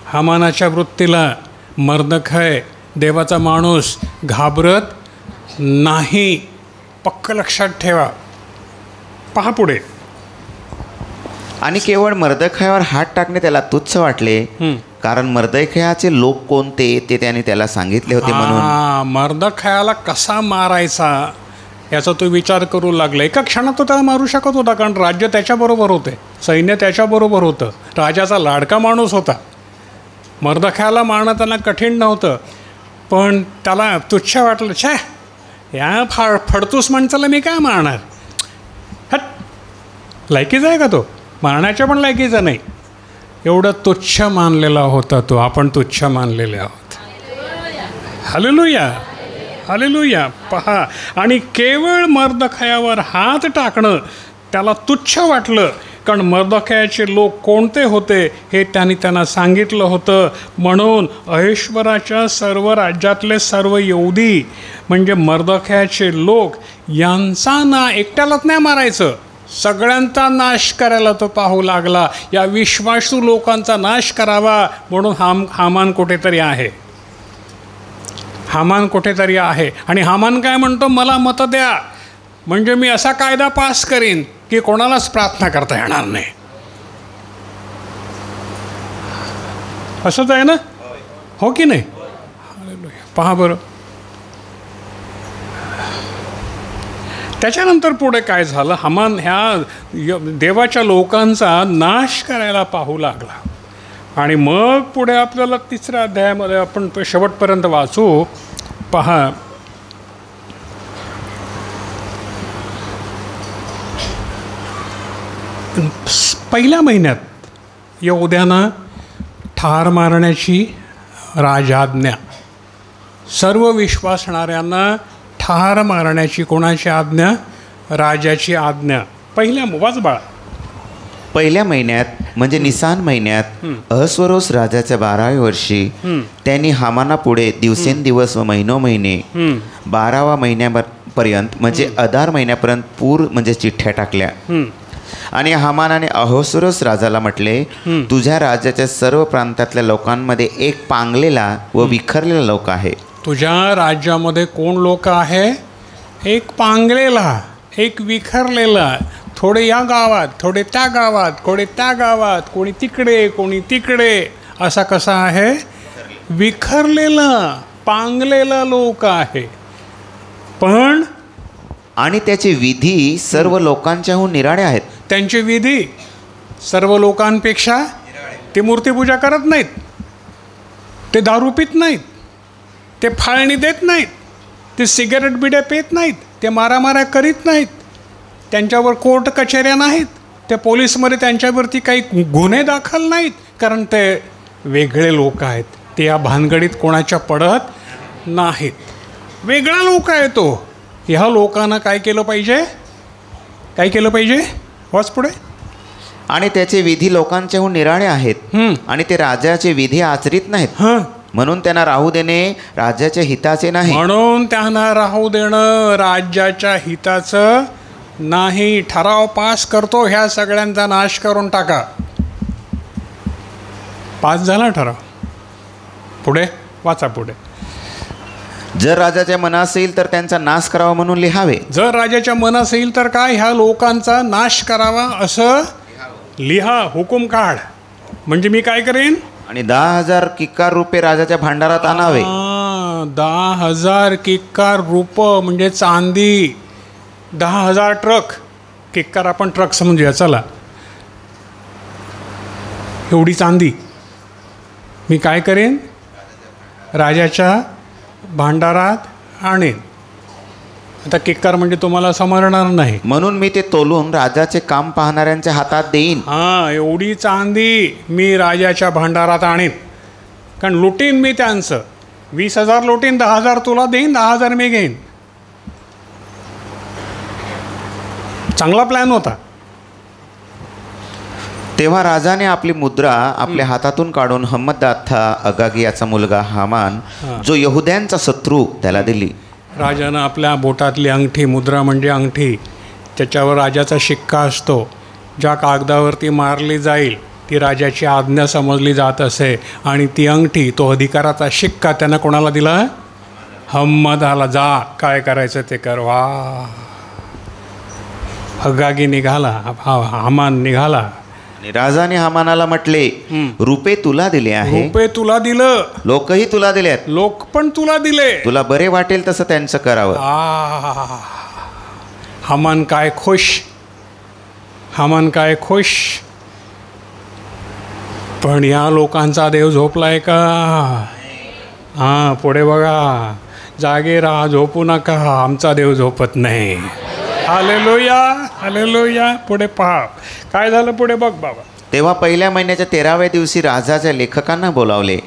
हामानाच्या वृत्तीला मर्दखय देवाचा माणूस घाबरत नाही. पक्क लक्षात ठेवा. पहा पुढे. आणि केवळ मर्दखयावर हात टाकणे त्याला तुच्छ वाटले, कारण मर्दखयाचे लोक कोणते ते त्याने त्याला सांगितले होते म्हणून. मर्दखयाला कसा मारायचा याचा तो विचार करू लागला. एका क्षणात तो त्याला मारू शकत होता, कारण राज्य त्याच्याबरोबर होते, सैन्य त्याच्याबरोबर होतं, राजाचा लाडका माणूस होता. मर्दखयाला मारणं त्यांना कठीण नव्हतं, पण त्याला तुच्छ वाटलं. छे, या फडतूस माणसाला मी काय मारणार, हट, लायकीचा आहे का तो, मारण्याच्या पण लायकीचा नाही. एवढं तुच्छ मानलेला होता तो. आपण तुच्छ मानलेले आहोत. Hallelujah, hallelujah. पहा, आणि केवळ मर्दखयावर हात टाकणं त्याला तुच्छ वाटलं, कारण मर्दखयाचे लोक कोणते होते हे त्यांना सांगितलं होतं. म्हणून अहेश्वराच्या सर्व राज्यातले सर्व यहुदी म्हणजे मर्दखयाचे लोक यांचा एकट्यालाच नाही मारायचं, सगळ्यांचा नाश करायला तो पाहू लागला. या विश्वासू लोकांचा नाश करावा म्हणून हामान कुठेतरी आहे. हामान कुठेतरी आहे. आणि हामान काय म्हणतो, मला मतं द्या, म्हणजे मी असा कायदा पास करीन की कोणालाच प्रार्थना करता येणार नाही. असंच आहे ना, हो की नाही? पहा बरं. त्याच्यानंतर पुढे काय झालं, हामान ह्या देवाच्या लोकांचा नाश करायला पाहू लागला. आणि मग पुढे आपल्याला 3ऱ्या अध्यायामध्ये आपण शेवटपर्यंत वाचू. पहा, पहिल्या महिन्यात यहुद्यांना ठार मारण्याची राजाज्ञा, सर्व विश्वासणाऱ्यांना ठार मारण्याची कोणाची आज्ञा? राजाची आज्ञा. वाच बाळा. पहिल्या महिन्यात म्हणजे निसान महिन्यात अहस्वरोस राजाच्या 12व्या वर्षी त्यांनी हामानापुढे दिवसेंदिवस व महिनोमहिने 12व्या महिन्यापर्यंत म्हणजे अदार महिन्यापर्यंत पूर म्हणजे चिठ्ठ्या टाकल्या. आणि हामानाने अहस्वरोस राजाला म्हटले, तुझ्या राज्याच्या सर्व प्रांतातल्या लोकांमध्ये एक पांगलेला व विखरलेला लोक आहे. तुझ्या राज्यामध्ये कोण लोक आहे? एक पांगलेला, एक विखरलेला. थोडे या गावात, थोडे त्या गावात, कोणी त्या गावात, कोणी तिकडे, कोणी तिकडे, असा कसा आहे? विखरलेला, पांगलेला लोक आहे. पण आणि त्याचे विधी सर्व लोकांच्याहून निराळे आहेत. त्यांचे विधी सर्व लोकांपेक्षा, ते मूर्तीपूजा करत नाहीत, ते दारू पित नाहीत, ते फाळणी देत नाहीत, ते सिगारेट बिड्या पेत नाहीत, ते मारामाऱ्या करीत नाहीत, त्यांच्यावर कोर्ट कचेऱ्या नाहीत, ते पोलीसमध्ये त्यांच्यावरती काही गुन्हे दाखल नाहीत, कारण ते वेगळे लोक आहेत. ते या भानगडीत कोणाच्या पडत नाहीत. वेगळा लोक आहे तो. ह्या लोकांना काय केलं पाहिजे? काय केलं पाहिजे? वाच पुढे. आणि त्याचे विधी लोकांच्याहून निराळे आहेत आणि ते राजाचे विधी आचरित नाहीत, म्हणून त्यांना राहू देणे राज्याच्या हिताचे नाही. म्हणून त्यांना राहू देणं राज्याच्या हिताचं नाही. ठराव पास करतो, ह्या सगळ्यांचा नाश करून टाका. पास झाला ठराव. पुढे वाचा. पुढे, जर राजाच्या मनास येईल तर त्यांचा नाश करावा म्हणून लिहावे. जर राजाच्या मनास येईल तर काय? ह्या लोकांचा नाश करावा असं लिहा, हुकूम काढ. म्हणजे मी काय करेन? आणि 10,000 किक्कार रुपये राजाच्या भांडारात आणावे. 10,000 किक्कार रुपये म्हणजे चांदी. 10,000 ट्रक. किक्कार आपण ट्रक समजूया, चला. एवढी चांदी मी काय करेन? राजाच्या भांडारात आणेन. आता किक्कार म्हणजे तुम्हाला समजणार नाही, म्हणून मी ते तोलून राजाचे काम पाहणाऱ्यांच्या हातात देईन. एवढी चांदी मी राजाच्या भांडारात आणेन, कारण लुटीन मी त्यांचं. 20,000 लुटीन, 10,000 तुला देईन, 10,000 मी घेईन. चांगला प्लॅन होता. तेव्हा राजाने आपली मुद्रा आपल्या हातातून काढून हम्मदाथा अगागी याचा मुलगा हामान, जो यहुद्यांचा शत्रू, त्याला दिली. राजानं आपल्या बोटातली अंगठी, मुद्रा म्हणजे अंगठी, त्याच्यावर राजाचा शिक्का असतो. ज्या कागदावरती मारली जाईल ती राजाची आज्ञा समजली जात असे. आणि ती अंगठी, तो अधिकाराचा शिक्का त्यानं कोणाला दिला? हम्मदाला. जा, काय करायचं ते कर. वा, अगागी निघाला, हामान निघाला राजाने हामानाला म्हटले, रुपे तुला दिले आहे, रुपे तुला दिलं, लोकही तुला दिलेत, लोक पण तुला दिले, तुला बरे वाटेल तसं त्यांचं करावं. हामान काय खुश, हामान काय खुश. पण या लोकांचा देव झोपलाय का? हां, पुढे बघा, जागे राहा, झोपू नका, आमचा देव झोपत नाही. Hallelujah, hallelujah. पुढे पहा काय झालं, पुढे बघ बाबा. तेव्हा पहिल्या महिन्याच्या 13व्या दिवशी राजाच्या लेखकांना बोलावले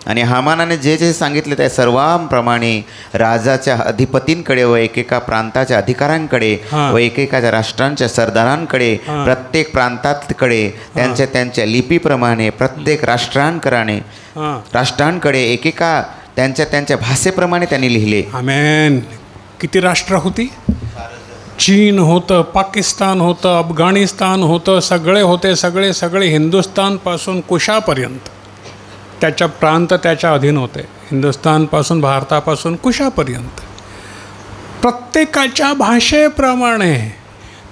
आणि हामानाने जे जे सांगितले त्या सर्वांप्रमाणे राजाच्या अधिपतींकडे व एकेका प्रांताच्या अधिकाऱ्यांकडे व एकेका राष्ट्रांच्या सरदारांकडे, प्रत्येक प्रांताकडे त्यांच्या लिपीप्रमाणे प्रत्येक राष्ट्रांकडे एकेका त्यांच्या भाषेप्रमाणे त्यांनी लिहिले. आमेन. किती राष्ट्र होती? चीन होतं, पाकिस्तान होतं, अफगाणिस्तान होतं, सगळे होते, सगळे हिंदुस्थानपासून कुशापर्यंत त्याच्या प्रांत त्याच्या अधीन होते. हिंदुस्थानपासून, भारतापासून कुशापर्यंत प्रत्येकाच्या भाषेप्रमाणे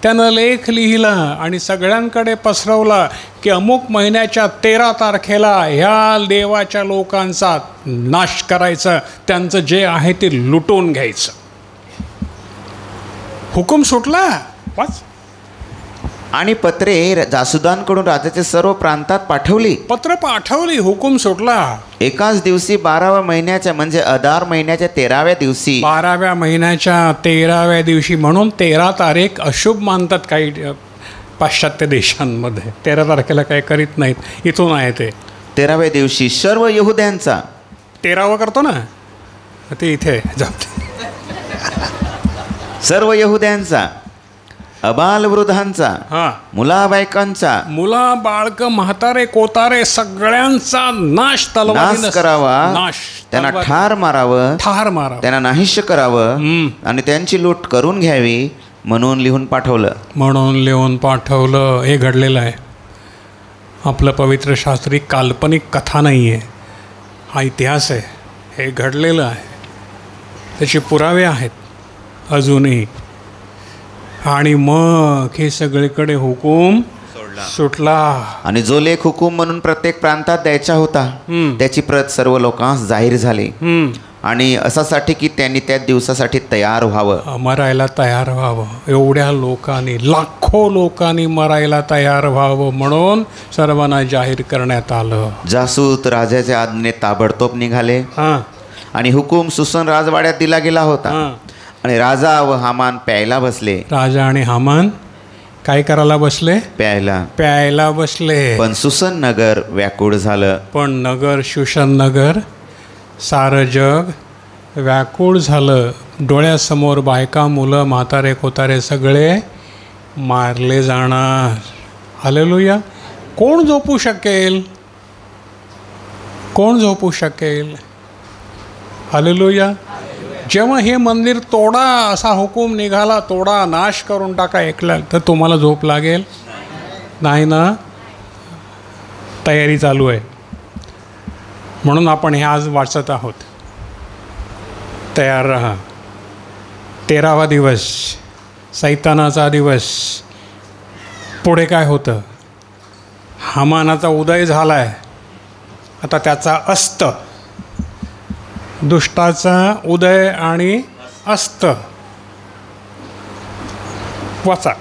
त्यानं लेख लिहिला आणि सगळ्यांकडे पसरवला की अमुक महिन्याच्या 13 तारखेला ह्या देवाच्या लोकांचा नाश करायचा, त्यांचं जे आहे ते लुटून घ्यायचं. हुकूम सुटला. वाच. आणि पत्रे जासुदांकडून राजाच्या सर्व प्रांतात पाठवली. पत्र पाठवली, हुकूम सुटला. एकाच दिवशी 12व्या महिन्याच्या म्हणजे अदार महिन्याच्या 13व्या दिवशी, 12व्या महिन्याच्या 13व्या दिवशी, म्हणून 13 तारीख अशुभ मानतात काही पाश्चात्य देशांमध्ये. 13 तारखेला काही करीत नाहीत, इथून आहे ते. 13व्या दिवशी सर्व यहुद्यांचा, 13वा करतो ना ते, इथे जात सर्व यहुद्यांचा, अबालवृद्धांचा, मुलाबायकांचा, मुला बाळक म्हातारे कोतारे सगळ्यांचा नाश तलवारीने करावा, नाश, त्यांना ठार मारावं, त्यांना नाहीश करावं आणि त्यांची लूट करून घ्यावी म्हणून लिहून पाठवलं. हे घडलेलं आहे. आपलं पवित्र शास्त्री काल्पनिक कथा नाही आहे, हा इतिहास आहे. हे घडलेलं आहे, त्याचे पुरावे आहेत अजूनही. आणि मग हे सगळीकडे हुकूम सुटला. आणि जो लेख हुकूम म्हणून प्रत्येक प्रांतात द्यायचा होता त्याची प्रत सर्व लोकांस जाहीर झाली. आणि असासाठी की त्यांनी त्या दिवसासाठी तयार व्हावं, मरायला तयार व्हावं. एवढ्या लोकांनी, लाखो लोकांनी मरायला तयार व्हावं म्हणून सर्वांना जाहीर करण्यात आलं. जासूत राजाच्या आज्ञेने ताबडतोब निघाले आणि हुकूम सुसन राजवाड्यात दिला गेला होता. आणि राजा व हामान प्यायला बसले. राजा आणि हामान काय करायला बसले? प्यायला बसले. पण सुसन नगर व्याकुळ झालं. पण नगर, शुशन नगर, सारं जग व्याकुळ झालं. डोळ्यासमोर बायका, मुलं, म्हातारे कोतारे सगळे मारले जाणार. हालेलुया. कोण झोपू शकेल? कोण झोपू शकेल? हालेलुया. जेव्हा हे मंदिर तोडा असा हुकूम निघाला, तोडा, नाश करून टाका ऐकलं, तर तुम्हाला झोप लागेल? नाही ना. तयारी चालू आहे. म्हणून आपण हे आज वाचत आहोत. तयार राहा. 13वा दिवस, सैतानाचा दिवस. पुढे काय होतं? हामानाचा उदय झाला आहे, आता त्याचा अस्त. दुष्टाचा उदय आणि अस्त. वाचा.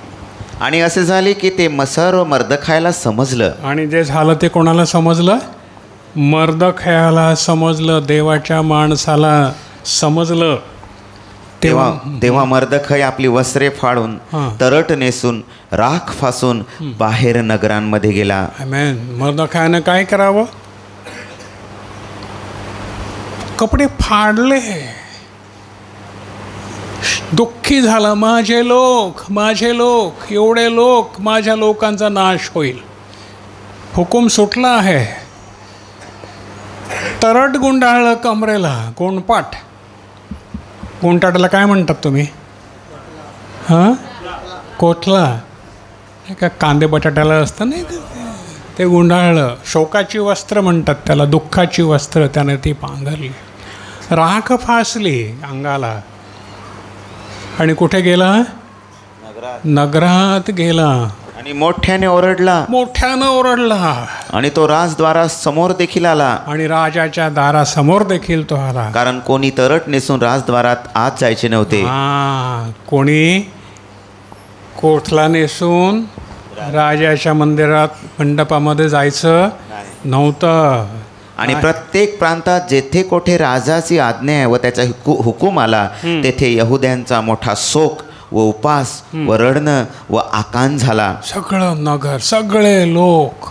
आणि असे झाले की ते सर्व मर्दखायला समजलं. आणि जे झालं ते कोणाला समजलं? मर्दखायाला समजलं, देवाच्या माणसाला समजलं. तेव्हा मर्दखाय आपली वस्त्रे फाडून, तरट नेसून, राख फासून बाहेर नगरांमध्ये गेला. आमेन. मर्दखायानं काय करावं? कपडे फाडले, दुःखी झाला. माझे लोक, एवढे लोक, माझ्या लोकांचा नाश होईल. हुकूम सुटला आहे. तरट गुंडाळलं कमरेला, गोंडपाट. गोंडटाला काय म्हणतात तुम्ही? कोठला. का कांदे बटाट्याला असतं नाही ते गुंडाळलं. शोकाची वस्त्र म्हणतात त्याला, दुःखाची वस्त्र त्याने ती पांघरली. राख फासली अंगाला. आणि कुठे गेला? नगरात गेला. आणि मोठ्याने ओरडला, मोठ्यानं ओरडला, आणि तो राजद्वारा समोर देखील आला, आणि राजाच्या दारासमोर देखील तो आला. कारण कोणी तरट नेसून राजद्वारात आत जायचे नव्हते. कोणी कोठला नेसून राजाच्या मंदिरात मंडपामध्ये जायचं नव्हतं. आणि प्रत्येक प्रांतात जेथे कोठे राजाची आज्ञा आहे व त्याचा हुकूम आला तेथे यहुद्यांचा मोठा शोक व उपास व रडणं व आकांत झाला. सगळं नगर, सगळे लोक,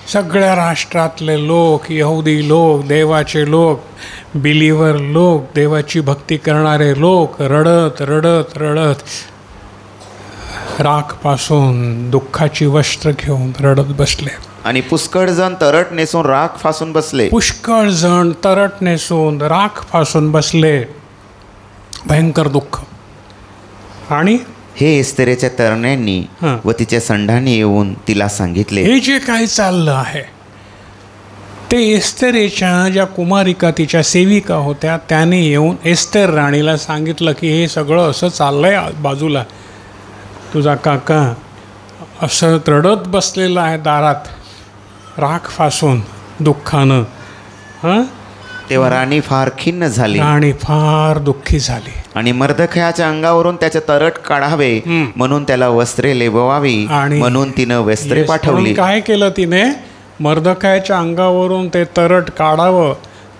सगळ्या राष्ट्रातले लोक, यहुदी लोक, देवाचे लोक, बिलीवर लोक, देवाची भक्ती करणारे लोक रडत रडत रडत राखपासून दुःखाची वस्त्र घेऊन रडत बसले. आणि पुष्कळ जण तरट नेसून राख फासून बसले. पुष्कळ जण तरट नेसून राख फासून बसले. भयंकर दुःख. आणि हे एस्तेरेच्या तरण्यांनी व तिच्या संडाने येऊन तिला सांगितले. हे जे काही चाललं आहे ते एस्तेरेच्या ज्या कुमारिका तिच्या सेविका होत्या त्याने येऊन एस्तेर राणीला सांगितलं की हे सगळं असं चाललंय बाजूला. तुझा काका असं रडत बसलेला आहे दारात राख फासून दुःखानं. तेव्हा राणी फार खिन्न झाली, राणी फार दुःखी झाली. आणि मर्दखयाच्या अंगावरून त्याचे तरट काढावे म्हणून त्याला वस्त्रे लेबवावी म्हणून तिनं वस्त्रे पाठवली. काय केलं तिने? मर्दखयाच्या अंगावरून ते तरट काढावं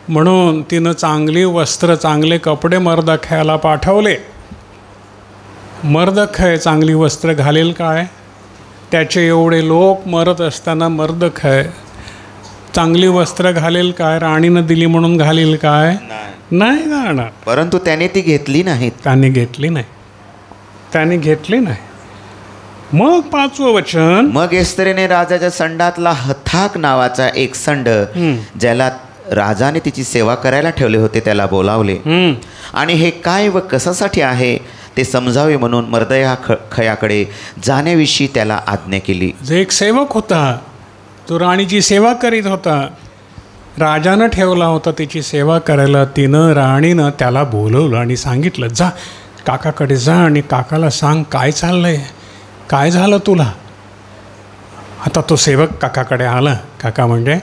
म्हणून तिनं चांगली वस्त्र, चांगले कपडे मर्दखयाला पाठवले. मर्दखय चांगली वस्त्र घालेल काय? त्याचे एवढे लोक मरत असताना मर्दखय चांगली वस्त्र घालेल काय? राणीनं दिली म्हणून घालेल काय? नाही घालणार. परंतु त्याने ती घेतली नाहीत. त्याने घेतली नाही. मग 5वं वचन. मग एस्तेरेने राजाच्या संडातला हथाक नावाचा एक संड ज्याला राजाने तिची सेवा करायला ठेवले होते त्याला बोलावले, आणि हे काय व कशासाठी आहे ते समजावे म्हणून मर्दखयाकडे जाण्याविषयी त्याला आज्ञा केली. जे एक सेवक होता तो राणीची सेवा करीत होता, राजानं ठेवला होता तिची सेवा करायला. राणीनं त्याला बोलवलं आणि सांगितलं, जा काकाकडे जा आणि काकाला सांग काय चाललंय, काय झालं तुला. आता तो सेवक काकाकडे आला. काका म्हणजे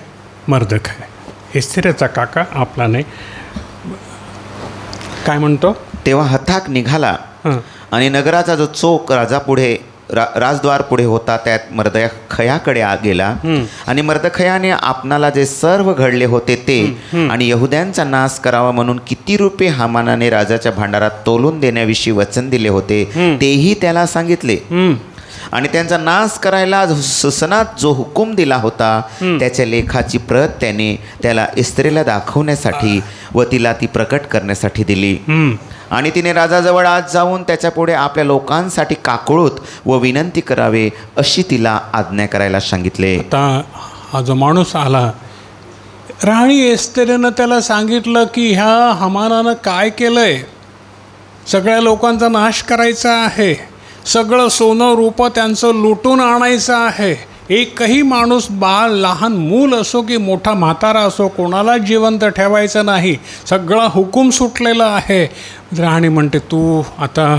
मर्दखय, एस्तेरेचा काका, आपला नाही. काय म्हणतो? तेव्हा हथाक निघाला आणि नगराचा जो चौक राजद्वार पुढे होता त्यात मर्दखयाकडे गेला. आणि मर्दखयाने आपणाला जे सर्व घडले होते ते आणि यहुद्यांचा नाश करावा म्हणून किती रुपये हामानाने राजाच्या भांडारात तोलून देण्याविषयी वचन दिले होते तेही त्याला सांगितले. आणि त्यांचा नाश करायला सुसनात जो हुकूम दिला होता त्याच्या लेखाची प्रत त्याने त्याला एस्तेरेला दाखवण्यासाठी व तिला ती प्रकट करण्यासाठी दिली. आणि तिने राजाजवळ आज जाऊन त्याच्या पुढे आपल्या लोकांसाठी काकळूत व विनंती करावे अशी तिला आज्ञा करायला सांगितले. आता हा जो माणूस आला, राणी एस्तेरेनं त्याला सांगितलं की ह्या हामानानं काय केलंय, सगळ्या लोकांचा नाश करायचा आहे, सगळं सोनं रूपं त्यांचं लुटून आणायचं आहे, एकही माणूस, बाळ, लहान मूल असो की मोठा म्हातारा असो, कोणाला जिवंत ठेवायचं नाही, सगळा हुकूम सुटलेला आहे. राणी म्हणते तू आता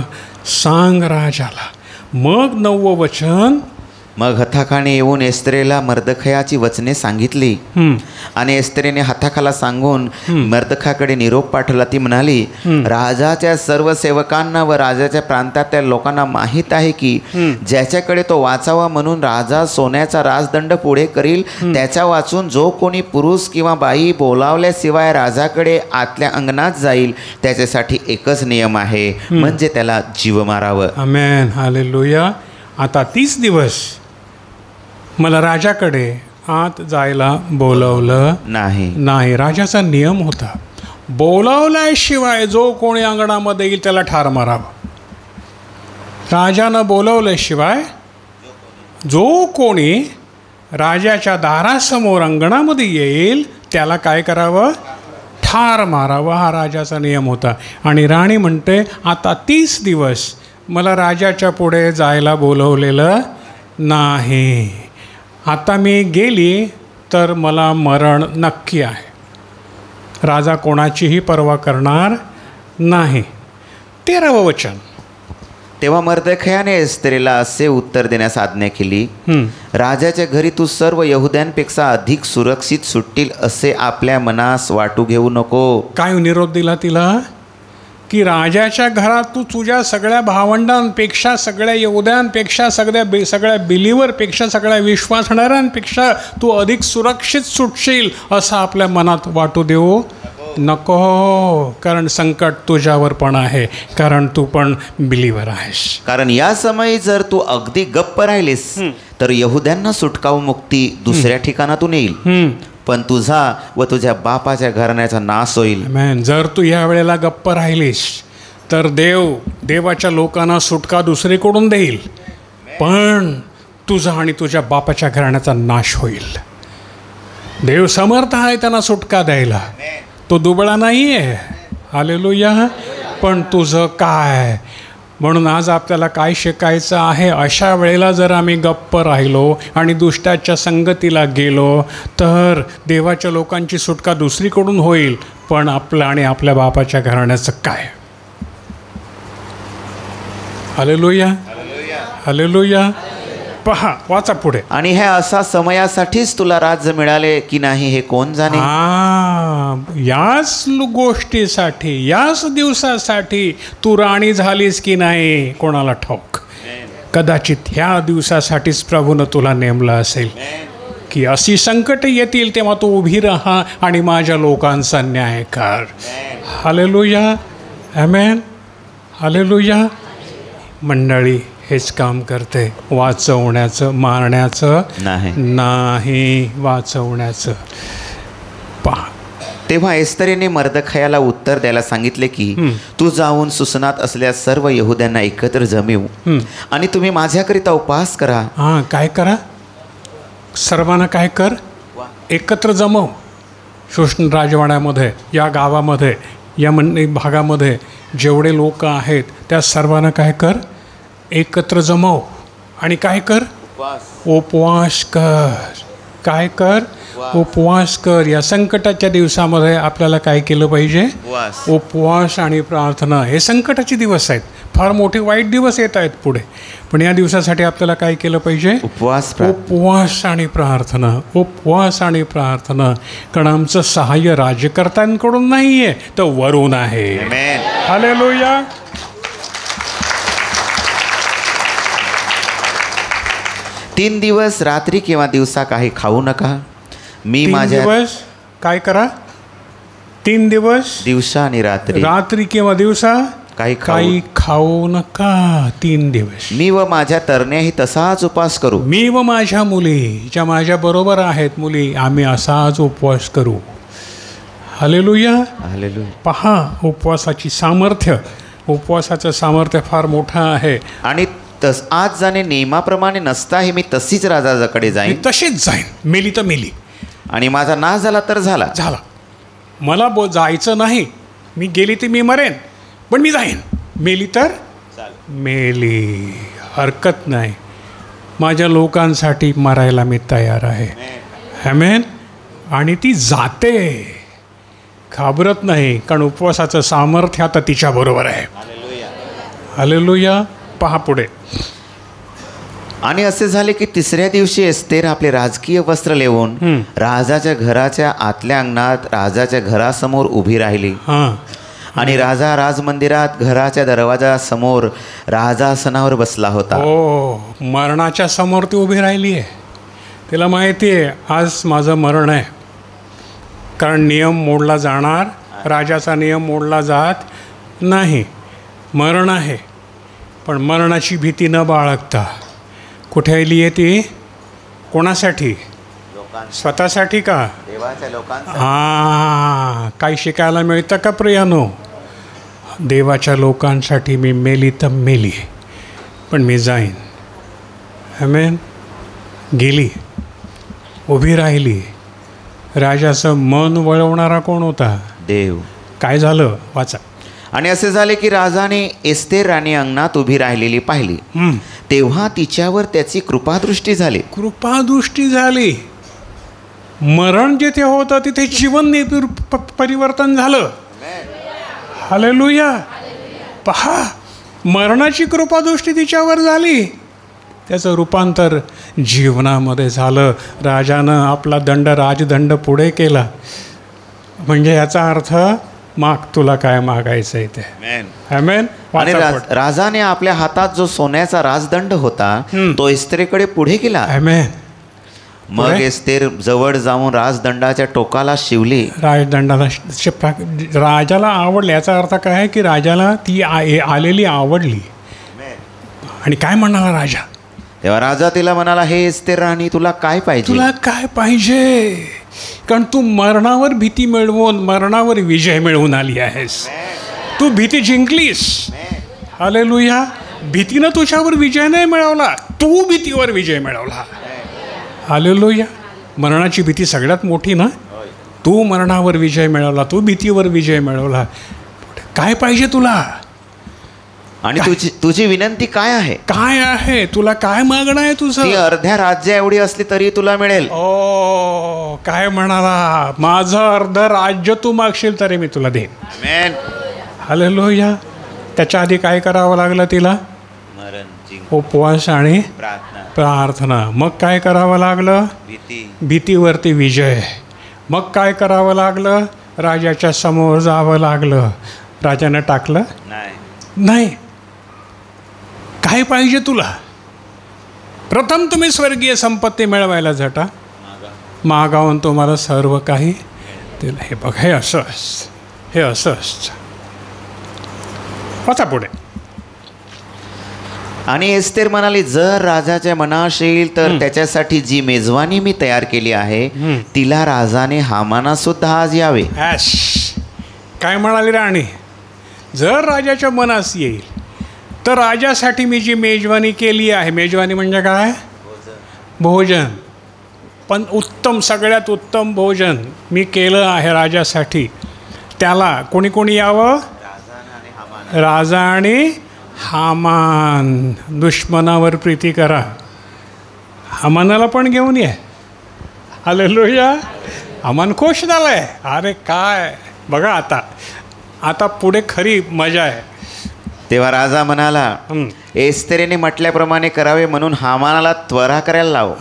सांग राजाला. मग 9वं वचन. मग हथाकाने येऊन एस्तेरेला मर्दखयाची वचने सांगितली. आणि एस्तेरेने हथाकाला सांगून मर्दखयाकडे निरोप पाठवला. ती म्हणाली, राजाच्या सर्व सेवकांना व राजाच्या प्रांतातल्या लोकांना माहीत आहे की ज्याच्याकडे तो वाचावा म्हणून राजा सोन्याचा राजदंड पुढे करील त्याच्या वाचून जो कोणी पुरुष किंवा बाई बोलावल्याशिवाय राजाकडे आतल्या अंगणात जाईल त्याच्यासाठी एकच नियम आहे, म्हणजे त्याला जीव मारावं. आमेन, हालेलुया. आता 30 दिवस मला राजाकडे आत जायला बोलवलं नाही. राजाचा नियम होता, बोलावल्याशिवाय जो कोणी अंगणामध्ये येईल त्याला ठार मारावं. राजानं बोलवल्याशिवाय जो कोणी राजाच्या दारासमोर अंगणामध्ये येईल त्याला काय करावं? ठार मारावं. हा राजाचा नियम होता. आणि राणी म्हणते आता 30 दिवस मला राजाच्या पुढे जायला बोलवलेलं नाही. आता मी गेली तर मला मरण नक्की आहे. राजा कोणाचीही पर्वा करणार नाही. 13वं वचन. तेव्हा मर्दखयाने एस्तेरला असे उत्तर देण्यास आज्ञा केली, राजाच्या घरी तू सर्व यहुद्यांपेक्षा अधिक सुरक्षित सुटतील असे आपल्या मनास वाटू घेऊ नको. काय निरोप दिला तिला की राजाच्या घरात तू तुझ्या सगळ्या भावंडांपेक्षा, सगळ्या यहुद्यांपेक्षा, सगळ्या बिलीवरपेक्षा, सगळ्या विश्वासणाऱ्यांपेक्षा तू अधिक सुरक्षित सुटशील असं आपल्या मनात वाटू देऊ नको. कारण संकट तुझ्यावर पण आहे, कारण तू पण बिलीवर आहेस. कारण या समयी जर तू अगदी गप्प राहिलीस तर यहुद्यांना सुटकाव मुक्ती दुसऱ्या ठिकाणातून येईल, पण तुझा व तुझ्या बापाच्या घराण्याचा नाश होईल. आमेन. जर तू या वेळेला गप्प राहिलीस तर देवाच्या लोकांना सुटका दुसरीकडून देईल, पण तुझा आणि तुझ्या बापाच्या घराण्याचा नाश होईल. देव समर्थ आहे त्यांना सुटका द्यायला, तो दुबळा नाही आहे. हालेलुया. पण तुझं काय? म्हणून आज आपल्याला काय शिकायचं आहे, अशा वेळेला जर आम्ही गप्प राहिलो आणि दुष्टाच्या संगतीला गेलो तर देवाच्या लोकांची सुटका दुसरीकडून होईल, पण आपलं आणि आपल्या बापाच्या घराण्याचं काय? हालेलुया. हालेलुया. पहा, वाचा पुढे. आणि हे असा समयासाठीच तुला राज्य मिळाले की नाही हे कोण जाणे. याच गोष्टीसाठी, याच दिवसासाठी तू राणी झालीस की नाही कोणाला ठाऊक. कदाचित ह्या दिवसासाठीच प्रभूनं तुला नेमलं असेल की अशी संकट येतील तेव्हा तू उभी राहा आणि माझ्या लोकांचा न्याय कर. हालेलुया. आमेन. हालेलुया. मंडळी हेच काम करते, वाचवण्याचं, मारण्याचं नाही, वाचवण्याचं. पहा, तेव्हा एस्तरेने मर्दखयाला उत्तर द्यायला सांगितले की तू जाऊन सुसनात असलेल्या सर्व यहुद्यांना एकत्र जमवू आणि तुम्ही माझ्याकरिता उपवास करा. काय करा? सर्वांना काय कर? एकत्र जमव. शोषण राजवाड्यामध्ये, या गावामध्ये, या भागामध्ये जेवढे लोक आहेत त्या सर्वांना काय कर? एकत्र जमव आणि काय कर? उपवास कर. काय कर? उपवास कर. या संकटाच्या दिवसामध्ये आपल्याला काय केलं पाहिजे? उपवास आणि प्रार्थना. हे संकटाचे दिवस आहेत, फार मोठे वाईट दिवस येत आहेत पुढे, पण या दिवसासाठी आपल्याला काय केलं पाहिजे? उपवास आणि प्रार्थना. उपवास आणि प्रार्थना. कारण आमचं सहाय्य राज्यकर्त्यांकडून नाही आहे, तर वरून आहे. हालेलुया. तीन दिवस रात्री किंवा दिवसा काही खाऊ नका. मी माझ्या दिवस काय करा? 3 दिवस दिवसा आणि रात्री किंवा दिवसा काही खाऊ नका. 3 दिवस मी व माझ्या तरण्याही तसाच उपवास करू. मी व माझ्या मुली, ज्या माझ्या बरोबर आहेत मुली, आम्ही असाच उपवास करू. हालेलुया. हालेलुया. पहा, उपवासाची सामर्थ्य, उपवासाचं सामर्थ्य फार मोठं आहे. आणि आज जाणे नियमाप्रमाणे नसता हे मी तशीच राजाकडे जाईन. तशीच जाईन. मेली तर मेली, आणि माझा नाश झाला तर झाला. मला जायचं नाही. मी गेली तर मी मरेन, पण मी जाईन. मेली तर मेली, हरकत नाही. माझ्या लोकांसाठी मरायला मी तयार आहे. आमेन. आणि ती जाते, घाबरत नाही, कारण उपवासाचं सामर्थ्य आता तिच्याबरोबर आहे. हालेलुया. पहा पुढे. आणि असे झाले की तिसऱ्या दिवशी एस्तेर आपले राजकीय वस्त्र लेवून राजाच्या घराच्या आतल्या अंगणात राजाच्या घरासमोर उभी राहिली. आणि राजा राजमंदिरात घराच्या दरवाजासमोर राजासनावर बसला होता. मरणाच्या समोर ती उभी राहिली आहे. तिला माहिती आहे आज माझं मरण आहे, कारण नियम मोडला जाणार, राजाचा नियम मोडला जात नाही. मरण आहे, पण मरणाची भीती न बाळगता कुठे आली आहे ती? कोणासाठी? स्वतःसाठी का? देवाच्या लोकांसाठी. काही शिकायला मिळतं का प्रियानो? देवाच्या लोकांसाठी मी मेली तर मेली, पण मी जाईन. आमेन. गेली, उभी राहिली. राजाचं मन वळवणारा कोण होता? देव. काय झालं? वाचा. आणि असे झाले की राजाने एस्तेर राणी अंगणात उभी राहिलेली पाहिली. तेव्हा तिच्यावर त्याची कृपादृष्टी झाली. कृपादृष्टी झाली. मरण जिथे होतं तिथे जीवन परिवर्तन झालं. हालेलुया. पहा, मरणाची कृपादृष्टी तिच्यावर झाली, त्याचं रूपांतर जीवनामध्ये झालं. राजानं आपला राजदंड पुढे केला. म्हणजे याचा अर्थ माग, तुला काय मागायचं आहे ते. आमेन. आणि राजाने आपल्या हातात जो सोन्याचा राजदंड होता तो एस्तेरकडे पुढे केला. आमेन. मग एस्तेर जवळ जाऊन राजदंडाच्या टोकाला शिवली. राजदंडाला राजाला आवडले. याचा अर्थ काय आहे की राजाला ती आलेली आवडली. आणि काय म्हणाला राजा? तेव्हा राजा तिला म्हणाला, हे एस्तेर राणी, तुला काय पाहिजे? तुला काय पाहिजे? कारण तू मरणावर भीती मिळवून मरणावर विजय मिळवून आली आहेस. तू भीती जिंकलीस. हालेलुया. भीतीनं तुझ्यावर विजय नाही मिळवला, तू भीतीवर विजय मिळवला. हालेलुया. मरणाची भीती सगळ्यात मोठी ना. तू मरणावर विजय मिळवला, तू भीतीवर विजय मिळवला. काय पाहिजे तुला? आणि तुझी विनंती काय आहे? काय आहे तुला? काय मागणं आहे तुझं? ती अर्ध्या राज्य एवढी असली तरी तुला मिळेल. ओ, काय म्हणाला? माझं अर्ध राज्य तू मागशील तरी मी तुला देईन. आमेन. हालेलुया. त्याच्या आधी काय करावं लागलं तिला? उपवास आणि प्रार्थना. मग काय करावं लागलं? भीतीवरती विजय. मग काय करावं लागलं? राजाच्या समोर जावं लागलं. राजानं टाकलं नाही. काय पाहिजे तुला? प्रथम तुम्ही स्वर्गीय संपत्ती मिळवायला झटा, मागावून तुम्हाला सर्व काही दिलं. हे बघ, हे असं असतं, हे असं असतं. वाचा पुढे. आणि एस्तेर म्हणाली, जर राजाच्या मनास येईल तर त्याच्यासाठी जी मेजवानी मी तयार केली आहे तिला राजाने हामाना सुद्धा आज यावे. काय म्हणाली राणी? जर राजाच्या मनास येईल तर राजासाठी मी जी मेजवानी केली आहे. मेजवानी म्हणजे काय? भोजन. पण उत्तम, सगळ्यात उत्तम भोजन मी केलं आहे राजासाठी. त्याला कोणी कोणी यावं? राजा आणि हामान. दुश्मनावर प्रीती करा. हामानाला पण घेऊन ये. हालेलुया. हामान खुश झालाय. अरे काय बघा, आता पुढे खरी मजा आहे. तेव्हा राजा म्हणाला, एस्तेरीने म्हटल्याप्रमाणे करावे म्हणून हामानाला त्वरा करायला लाव.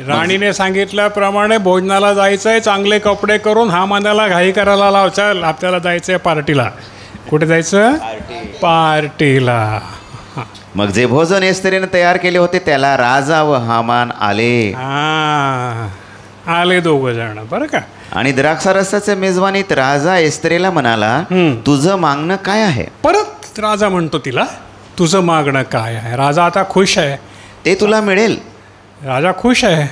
राणीने सांगितल्याप्रमाणे भोजनाला जायचंय, चांगले कपडे करून हामानाला घाई करायला लाव. चल, आपल्याला जायचंय पार्टीला. कुठे जायचं? पार्टीला. मग जे भोजन एस्तेरीने तयार केले होते त्याला राजा व हामान आले. आले दोघं जण. बरं का. आणि द्राक्षारसाच्या मेजवानीत राजा एस्तेरीला म्हणाला, तुझं मागणं काय आहे? परत राजा म्हणतो तिला, तुझं मागणं काय आहे? राजा आता खुश आहे. ते तुला मिळेल. राजा खुश आहे.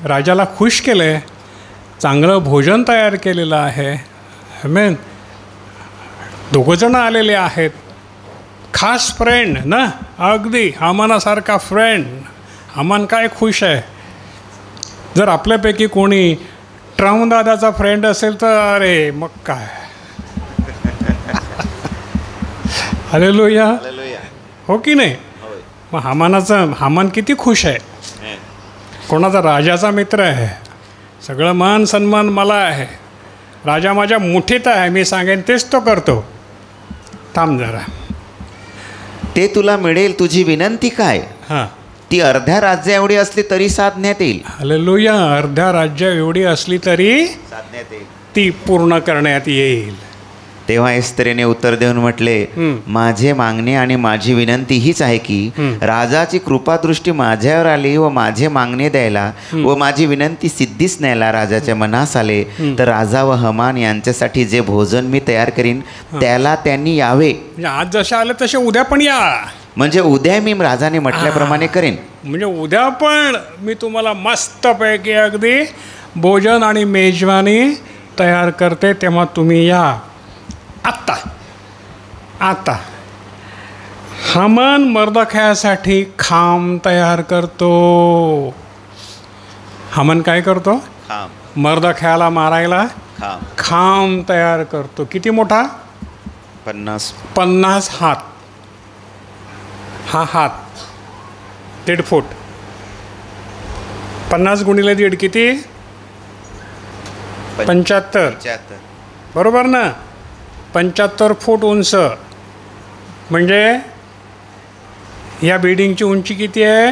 राजाला खुश केलंय. चांगलं भोजन तयार केलेलं आहे. आमेन. दोघंजणं आलेले आहेत. खास फ्रेंड ना, अगदी हामानासारखा फ्रेंड. हामान काय खुश आहे. जर आपल्यापैकी कोणी ट्रम्प दादाचा फ्रेंड असेल तर अरे मग काय. हालेलुया. हो की नाही? मग हामान किती खुश आहे. कोणाचा? राजाचा मित्र आहे. सगळं मान सन्मान मला आहे. राजा माझ्या मुठीत आहे. मी सांगेन तेच तो करतो. थांब जरा. ते तुला मिळेल. तुझी विनंती काय? ती अर्ध्या राज्य एवढी असली तरी साधण्यात येईल. हालेलुया. अर्ध्या राज्य एवढी असली तरी साधण्यात येईल. ती पूर्ण करण्यात येईल. तेव्हा एस्तेरीने उत्तर देऊन म्हटले, माझे मागणे आणि माझी विनंती हीच आहे की राजाची कृपादृष्टी माझ्यावर आली व माझे मागणे द्यायला व माझी विनंती सिद्धीस न्यायला राजाच्या मनास आले तर राजा व हमान यांच्यासाठी जे भोजन मी तयार करीन त्याला त्यांनी यावे. आज जसे आले तसे उद्या पण या. म्हणजे उद्या मी राजाने म्हटल्याप्रमाणे करेन. म्हणजे उद्या पण मी तुम्हाला मस्तपैकी अगदी भोजन आणि मेजवानी तयार करते, तेव्हा तुम्ही या. आता हामान मर्दखयासाठी खांब तयार करतो. हामान काय करतो? मर्दखयाला मारायला खांब तयार करतो. किती मोठा? 50 हात. हा हात 1.5 फूट. 50 गुणिले 1.5 किती? 75. बरोबर ना? 75 फूट उंच. म्हणजे या बिल्डिंगची उंची किती आहे?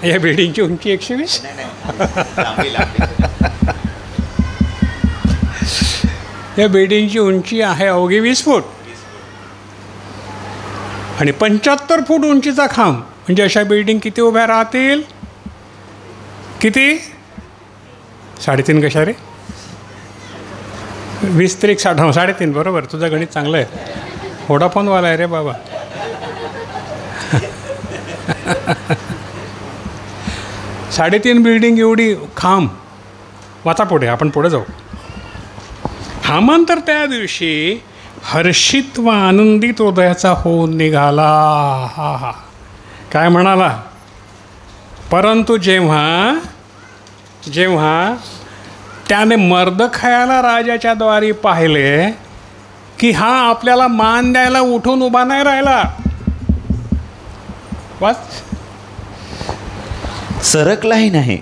या बिल्डिंगची उंची 120. या बिल्डिंगची उंची आहे अवघी 20 फूट आणि 75 फूट उंचीचा खांब. म्हणजे अशा बिल्डिंग किती उभ्या राहतील? किती? 3.5 कशा रे? 20 3 60. 3.5 बरोबर. तुझं गणित चांगलं आहे. व्होडाफोनवाला आहे रे बाबा. साडेतीन बिल्डिंग एवढी खांब. वाचा पुढे, आपण पुढे जाऊ. हामान तर त्या दिवशी हर्षित व आनंदित हृदयाचा होऊन निघाला. हा हा. काय म्हणाला? परंतु जेव्हा त्याने मर्दखयाला राजाच्या द्वारी पाहिले की हा आपल्याला मान द्यायला उठून उभा नाही राहिला. वाच. सरकलाही नाही,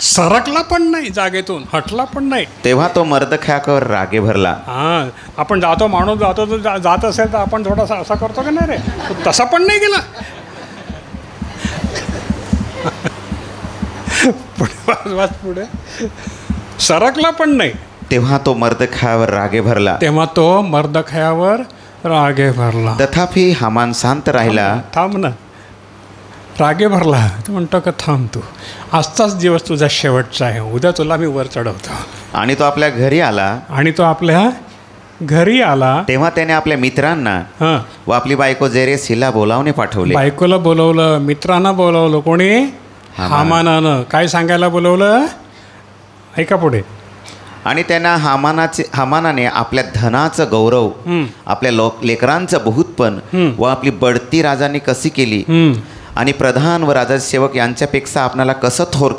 सरकला पण नाही, जागेतून हटला पण नाही. तेव्हा तो मर्दखयावर रागे भरला. हां, आपण जातो, माणूस जातो तर जात असेल तर आपण थोडासा असा करतो का नाही रे? तो तसा पण नाही गेला. पुढे वाच पुढे. सरकला पण नाही. तेव्हा तो मर्दखयावर रागे भरला. तथापि हामान शांत राहिला. थांब ना. रागे भरला तर म्हणतो का थांब, तू आजचाच दिवस तुझा शेवटचा आहे, उद्या तुला मी वर चढवतो. आणि तो आपल्या घरी आला. तेव्हा त्याने आपल्या मित्रांना व आपली बायको जेरेस हिला बोलावणे पाठवले. बायकोला बोलवलं, मित्रांना बोलवलं. कोणी? हामानानं. काय सांगायला बोलवलं? ऐका पुढे. आणि त्यांना हामानाने आपल्या धनाचं गौरव, आपल्या लेकरांचं बहुतपण व आपली बढती राजाने कशी केली आणि प्रधान व राजाचे सेवक यांच्यापेक्षा आपणाला कसं थोर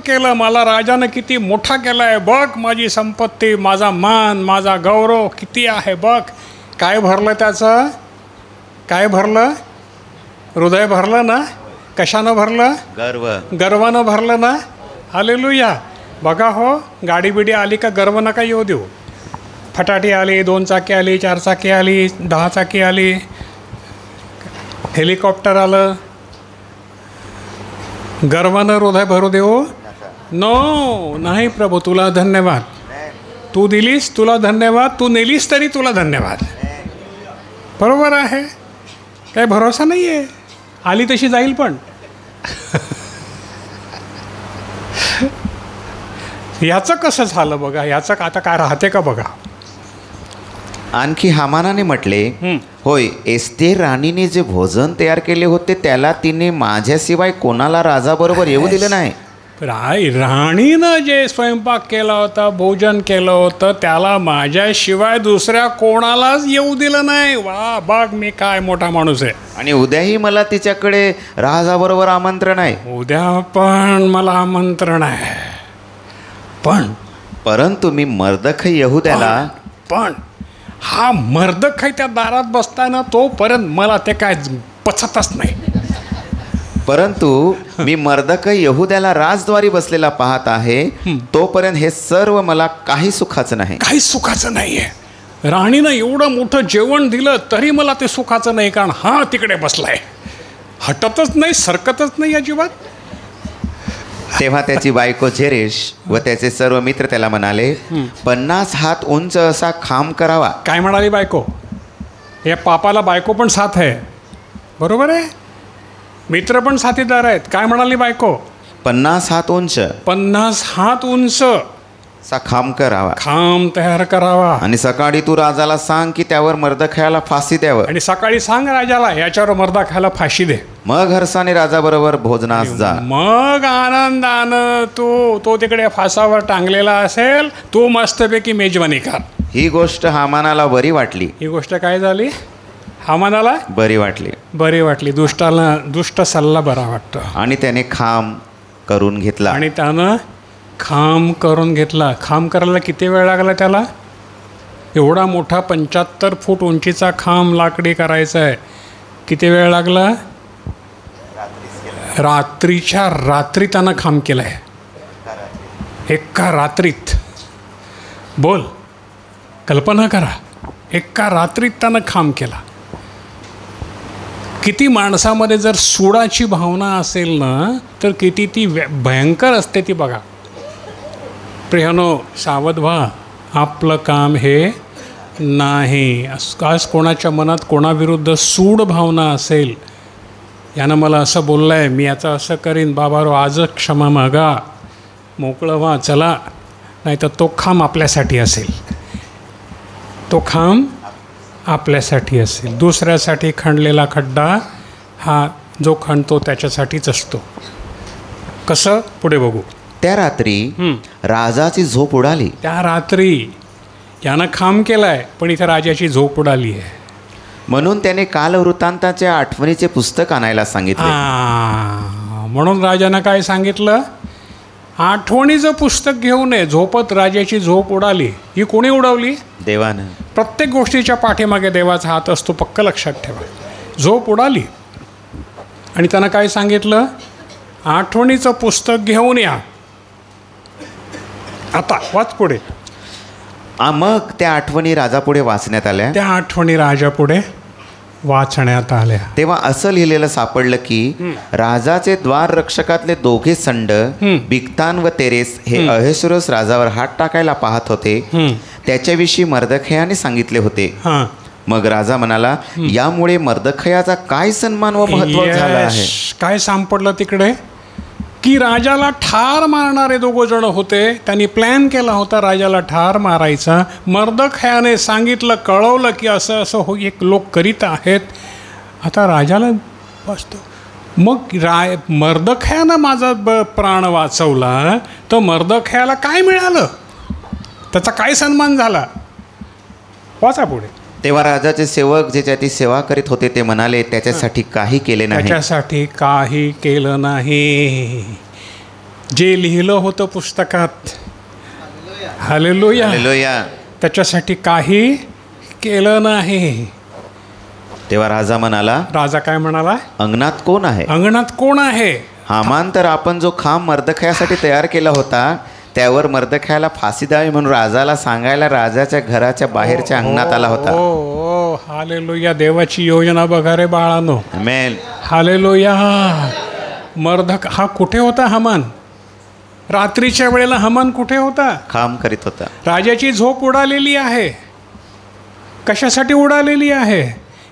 केलं. मला राजानं किती मोठा केला आहे बघ. माझी संपत्ती, माझा मान, माझा गौरव किती आहे बघ. काय भरलं त्याचं? काय भरलं? हृदय भरलं ना? कशानं भरलं? गर्वानं भरलं ना? हालेलुया. बघा हो, गाडी बिडी आली का गर्व नका येऊ देऊ. फटाटी आली, 2 चाकी आली, 4 चाकी आली, 10 चाकी आली, हेलिकॉप्टर आलं, गर्वानं हृदय भरू देऊ? नो, नाही प्रभू, तुला धन्यवाद. तू दिलीस, तुला धन्यवाद. तू नेलीस तरी तुला धन्यवाद. बरोबर आहे. काही भरोसा नाही आहे. आली तशी जाईल पण. याचं कसं झालं बघा. याचं आता काय राहते का बघा. आणखी हामानाने म्हटले, होय, एस्तेर राणीने जे भोजन तयार केले होते त्याला तिने माझ्याशिवाय कोणाला राजाबरोबर येऊ दिलं नाही. राणीनं जे स्वयंपाक केला होता, भोजन केलं होतं, त्याला माझ्याशिवाय दुसऱ्या कोणालाच येऊ दिलं नाही. वा बघ, मी काय मोठा माणूस आहे. आणि उद्याही मला तिच्याकडे राजाबरोबर आमंत्रण आहे. उद्या पण मला आमंत्रण आहे. परंतु मी मर्दखै यहुद्याला पण हा मर्दखै त्या दारात बसताना तोपर्यंत मला ते काय पचतच नाही. परंतु मी मर्दखै यहुद्याला राजद्वारी बसलेला पाहत आहे, तोपर्यंत हे सर्व मला काही सुखाचं नाही. काही सुखाचं नाही आहे. राणीनं एवढं मोठं जेवण दिलं तरी मला ते सुखाचं नाही, कारण हा तिकडे बसलाय, हटतच नाही, सरकतच नाही अजिबात. तेव्हा त्याची बायको जेरेश व त्याचे सर्व मित्र त्याला म्हणाले, 50 हात उंच असा खांब करावा. काय म्हणाली बायको? या पापाला बायको पण साथ आहे. बरोबर आहे. मित्र पण साथीदार आहेत. काय म्हणाली बायको? 50 हात उंच. 50 हात उंच सा खांब करावा. खांब तयार करावा. आणि सकाळी तू राजाला सांग की त्यावर मर्दखयाला फाशी द्यावं. आणि सकाळी सांग राजाला याच्यावर मर्दखयाला फाशी दे. मग हर्षाने राजाबरोबर भोजनास जा. मग आनंदानं तो तिकडे फासावर टांगलेला असेल, तू मस्तपैकी मेजवानी कर. ही गोष्ट हामानाला बरी वाटली. ही गोष्ट काय झाली? हामानाला बरी वाटली. दुष्ट सल्ला बरा वाटतो. आणि त्याने खांब करून घेतला. आणि त्यानं खांब करून घेतला. खांब करायला किती वेळ लागला त्याला? एवढा मोठा 75 फूट उंचीचा खांब लाकडी करायचा आहे. किती वेळ लागला? रात्रीच्या रात्री त्यानं खांब केला आहे. एका रात्रीत. बोल, कल्पना करा. एका रात्रीत त्यानं खांब केला. किती माणसामध्ये जर सुडाची भावना असेल ना तर किती ती भयंकर असते ती बघा. प्रियानो, सावध व्हा, आपलं काम हे नाही. आज कोणाच्या मनात कोणाविरुद्ध सूड भावना असेल, यानं मला असं बोललं आहे, मी याचं असं करीन, बाबारो आजच क्षमा मागा, मोकळं व्हा, चला, नाही तर तो खांब आपल्यासाठी असेल, तो खांब आपल्यासाठी असेल. दुसऱ्यासाठी खणलेला खड्डा हा जो खणतो त्याच्यासाठीच असतो. कसं, पुढे बघू. त्या रात्री राजाची झोप उडाली. त्या रात्री यानं खांब केला आहे, पण इथे राजाची झोप उडाली आहे. म्हणून त्याने कालवृत्तांताच्या आठवणीचे पुस्तक आणायला सांगितले. म्हणून राजानं काय सांगितलं? आठवणीचं पुस्तक घेऊन ये. झोपत राजाची झोप उडाली. ही कोणी उडवली? देवानं. प्रत्येक गोष्टीच्या पाठीमागे देवाचा हात असतो, पक्क लक्षात ठेवा. झोप उडाली आणि त्यानं काय सांगितलं? आठवणीचं पुस्तक घेऊन या. आता वाच पुढे. मग त्या आठवणी राजापुढे वाचण्यात आल्या. त्या आठवणी राजापुढे वाचण्यात आल्या. तेव्हा असं लिहिलेलं सापडलं की राजाचे द्वार रक्षकातले दोघे संड बिगतान व तेरेस हे अहेश्वरोस राजावर हात टाकायला पाहत होते. त्याच्याविषयी मर्दखयाने सांगितले होते. मग राजा म्हणाला, यामुळे मर्दखयाचा काय सन्मान व महत्व झाला आहे. काय सापडलं तिकडे? की राजाला ठार मारणारे दोघं जण होते. त्यांनी प्लॅन केला होता राजाला ठार मारायचा. मर्दखयाने सांगितलं, कळवलं की असं असं हो, एक लोक करीत आहेत. आता राजाला बसतो. मग मर्दखयानं माझा प्राण वाचवला, तर मर्दखयाला काय मिळालं? त्याचा काय सन्मान झाला? वाचा पुढे. तेव्हा राजाचे सेवक जे त्याची सेवा करीत होते ते म्हणाले, त्याच्यासाठी काही केले नाही. त्याच्यासाठी काही केलं नाही. जे लिहिलं होतं पुस्तकात, हालेलुया, हालेलुया, त्याच्यासाठी काही केलं नाही. तेव्हा राजा म्हणाला, राजा काय म्हणाला? अंगणात कोण आहे? अंगणात कोण आहे? हामान तर आपण जो खांब मर्दखयासाठी तयार केला होता त्यावर मर्दखयाला फाशी द्यावी म्हणून राजाला सांगायला राजाच्या घराच्या बाहेरच्या अंगणात आला होता. हालेलुया. देवाची योजना बघा रे बाळानो. आमेन. हालेलुया. हा कुठे होता? हमान. रात्रीच्या वेळेला हमान कुठे होता? काम करीत होता. राजाची झोप उडालेली आहे. कशासाठी उडालेली आहे?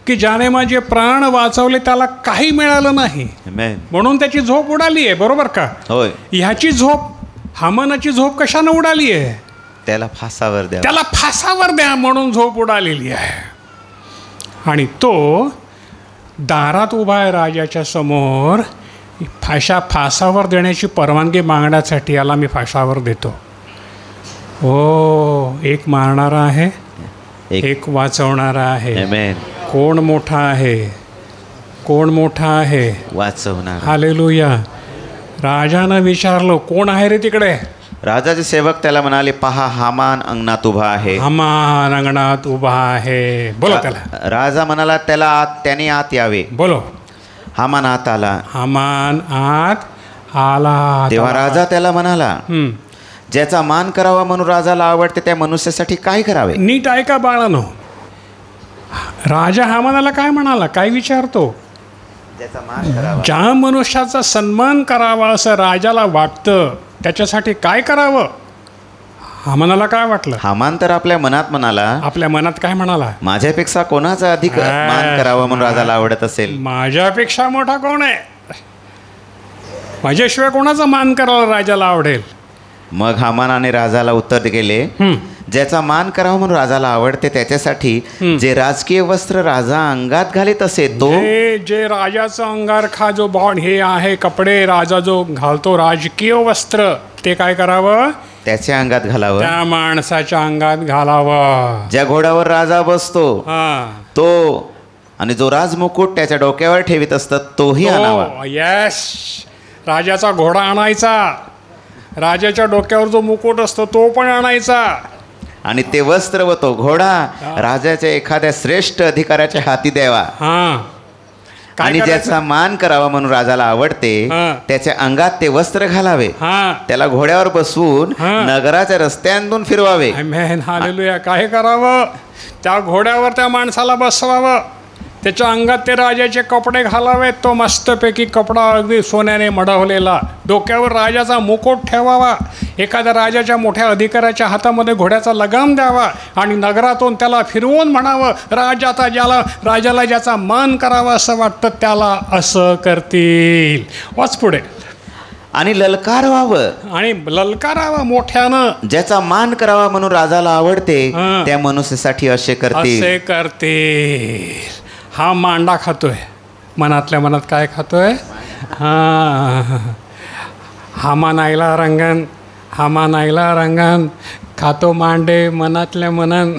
की ज्याने माझे प्राण वाचवले त्याला काही मिळालं नाही, म्हणून त्याची झोप उडाली आहे. बरोबर का? होय. ह्याची झोप, हामानाची झोप कशानं उडाली आहे? त्याला फासावर द्या, त्याला फासावर द्या म्हणून झोप उडालेली आहे. आणि तो दारात उभा आहे राजाच्या समोर. फासावर देण्याची परवानगी मागण्यासाठी याला मी फासावर देतो. एक मारणारा आहे, एक वाचवणारा आहे. आमेन. कोण मोठा आहे? कोण मोठा आहे? वाचवणार. हालेलुया. राजानं विचारलं, कोण आहे रे तिकडे? राजाचे सेवक त्याला म्हणाले, पहा हामान अंगणात उभा आहे. हामान अंगणात उभा आहे. बोलो त्याला. राजा म्हणाला, त्याने आत यावे. बोलो. हामान आत आला. हामान आत आला. तेव्हा राजा त्याला म्हणाला, ज्याचा मान करावा म्हणून राजाला आवडते त्या मनुष्यासाठी काय करावे? नीट ऐका बाळानो. राजा हामानाला काय म्हणाला? काय विचारतो? ज्याचा मान करावा. ज्या मनुष्याचा सन्मान करावा असं राजाला वाटतं त्याच्यासाठी काय करावं? हामानाला काय वाटलं? हामान तर आपल्या मनात म्हणाला, आपल्या मनात काय म्हणाला? माझ्यापेक्षा कोणाचा अधिक मान करावा म्हणून राजाला आवडत असेल. माझ्यापेक्षा मोठा कोण आहे? माझ्याशिवाय कोणाचा मान करावा राजाला आवडेल? मग हामानाने राजाला उत्तर केले, ज्याचा मान करावा म्हणून राजाला आवडते त्याच्यासाठी जे राजकीय वस्त्र राजा अंगात घालीत असे तो. जे राजाचं अंगारखा जो बॉन्ड हे आहे, कपडे राजा जो घालतो, राजकीय वस्त्र, ते काय करावं? त्याच्या अंगात घालावं. त्या माणसाच्या अंगात घालावं. ज्या घोड्यावर राजा बसतो तो, आणि जो राजमुकुट त्याच्या डोक्यावर ठेवीत असतात तोही आणावा. यस. राजाचा घोडा आणायचा, राजाच्या डोक्यावर जो मुकुट असतो तो पण आणायचा, आणि ते वस्त्र व तो घोडा राजाच्या एखाद्या श्रेष्ठ अधिकाऱ्याच्या हाती द्यावा. आणि ज्याचा मान करावा म्हणून राजाला आवडते त्याच्या अंगात ते वस्त्र घालावे. त्याला घोड्यावर बसवून नगराच्या रस्त्यांतून फिरवावे. हालेलुया. काय करावं? त्या घोड्यावर त्या माणसाला बसवावं, त्याच्या अंगात ते राजाचे कपडे घालावेत, तो मस्तपैकी कपडा अगदी सोन्याने मढवलेला, डोक्यावर राजाचा मुकुट ठेवावा, एखाद्या राजाच्या मोठ्या अधिकाऱ्याच्या हातामध्ये घोड्याचा लगाम द्यावा आणि नगरातून त्याला फिरवून म्हणावं, राजाला ज्याचा मान करावा असं वाटतं त्याला असं करतील. वाच पुढे. आणि ललकारवावं, आणि ललकारावं मोठ्यानं, ज्याचा मान करावा म्हणून राजाला आवडते त्या मनुष्यासाठी असे करतील. असे करतील. हा मांडा खातोय, मनातल्या मनात काय खातोय? हामान आईला रंगन खातो मांडे मनातल्या मनान.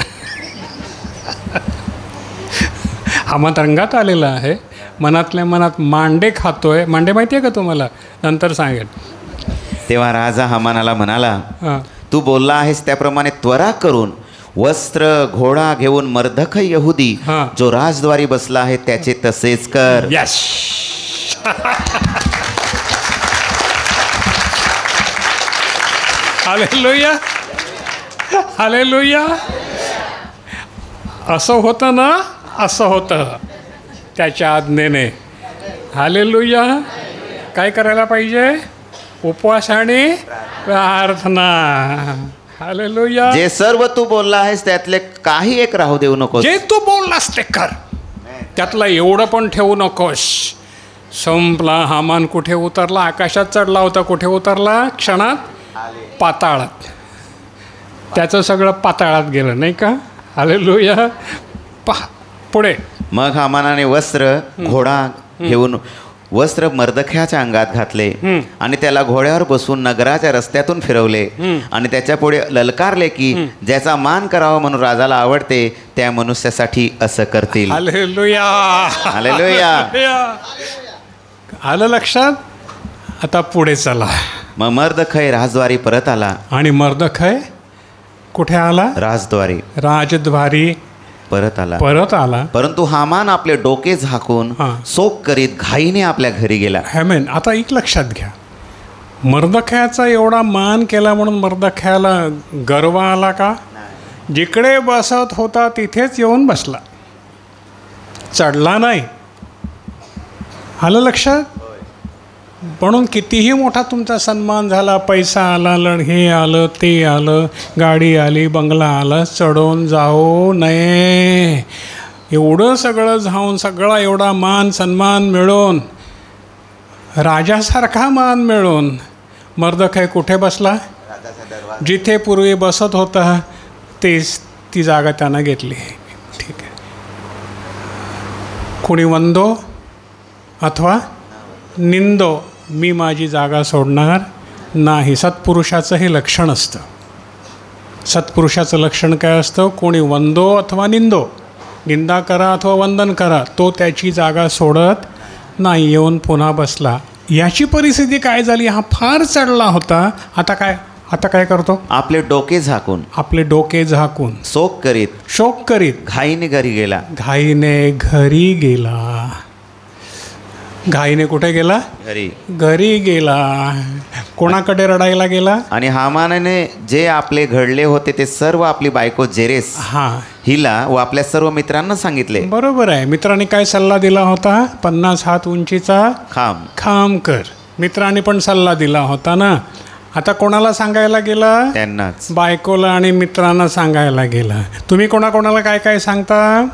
हामान रंगात आलेला आहे, मनातल्या मनात मांडे खातोय. मांडे माहिती आहे का तुम्हाला? नंतर सांगेल. तेव्हा राजा हामानाला म्हणाला, तू बोलला आहेस त्याप्रमाणे त्वरा करून वस्त्र घोडा घेऊन मर्दख यहुदी जो राजद्वारी बसला आहे त्याचे तसेच कर. यस. Hallelujah, hallelujah. असं होतं ना, असं होतं त्याच्या आज्ञेने. हालेलुया. काय करायला पाहिजे? उपवास आणि प्रार्थना. हालेलुया. जे सर्व तू बोलला आहेस त्यातले काही एक राहू देऊ नकोस. जे तू बोललास ते कर, त्यातलं एवढं पण ठेवू नकोस. संपला. हामान कुठे उतरला? आकाशात चढला होता. कुठे उतरला? क्षणात पाताळात. त्याचं सगळं पाताळात गेलं, नाही का? हालेलुया. पुढे. मग हामानाने वस्त्र घोडा घेऊन वस्त्र मर्दख्याच्या अंगात घातले आणि त्याला घोड्यावर बसून नगराच्या रस्त्यातून फिरवले आणि त्याच्या पुढे ललकारले की ज्याचा मान करावा म्हणून राजाला आवडते त्या मनुष्यासाठी असं करतील. Hallelujah, hallelujah. आलं लक्षात? आता पुढे चला. मग मर्दखय राजद्वारी परत आला. आणि मर्दखय कुठे आला? राजद्वारी. राजद्वारी परत आला. परंतु हामान आपले डोके झाकून शोक करीत घाईने आपल्या घरी गेला. हॅमेन. आता एक लक्षात घ्या, मर्दख्याचा एवढा मान केला म्हणून मर्दख्याला गर्व आला का? जिकडे बसत होता तिथेच येऊन बसला, चढला नाही. आलं लक्षात? म्हणून कितीही मोठा तुमचा सन्मान झाला, पैसा आला, हे आलं, ते आलं, गाडी आली, बंगला आला, चढवून जाऊ नये. एवढं सगळं जाऊन सगळा एवढा मान सन्मान मिळून, राजासारखा मान मिळून मर्दखय कुठे बसला? जिथे पूर्वी बसत होता ती जागा त्यानं घेतली. ठीक आहे. कोणी वंदो अथवा निंदो, मी माझी जागा सोडणार नाही. सत्पुरुषाचं हे लक्षण असतं. सत्पुरुषाचं लक्षण काय असतं? कोणी वंदो अथवा निंदो, निंदा करा अथवा वंदन करा, तो त्याची जागा सोडत नाही, येऊन पुन्हा बसला. याची परिस्थिती काय झाली? हा फार चढला होता. आता काय करतो? आपले डोके झाकून शोक करीत घाईने घरी गेला. घाईने कुठे गेला? घरी गेला. कोणाकडे रडायला गेला? आणि हामानाने जे आपले घडले होते ते सर्व आपली बायको जेरेस हिला व आपल्या सर्व मित्रांना सांगितले. बरोबर आहे. मित्रांनी काय सल्ला दिला होता? 50 हात उंचीचा खांब कर. मित्रांनी पण सल्ला दिला होता ना. आता कोणाला सांगायला गेला? त्यांनाच, बायकोला आणि मित्रांना सांगायला गेला. तुम्ही कोणाला काय काय सांगता?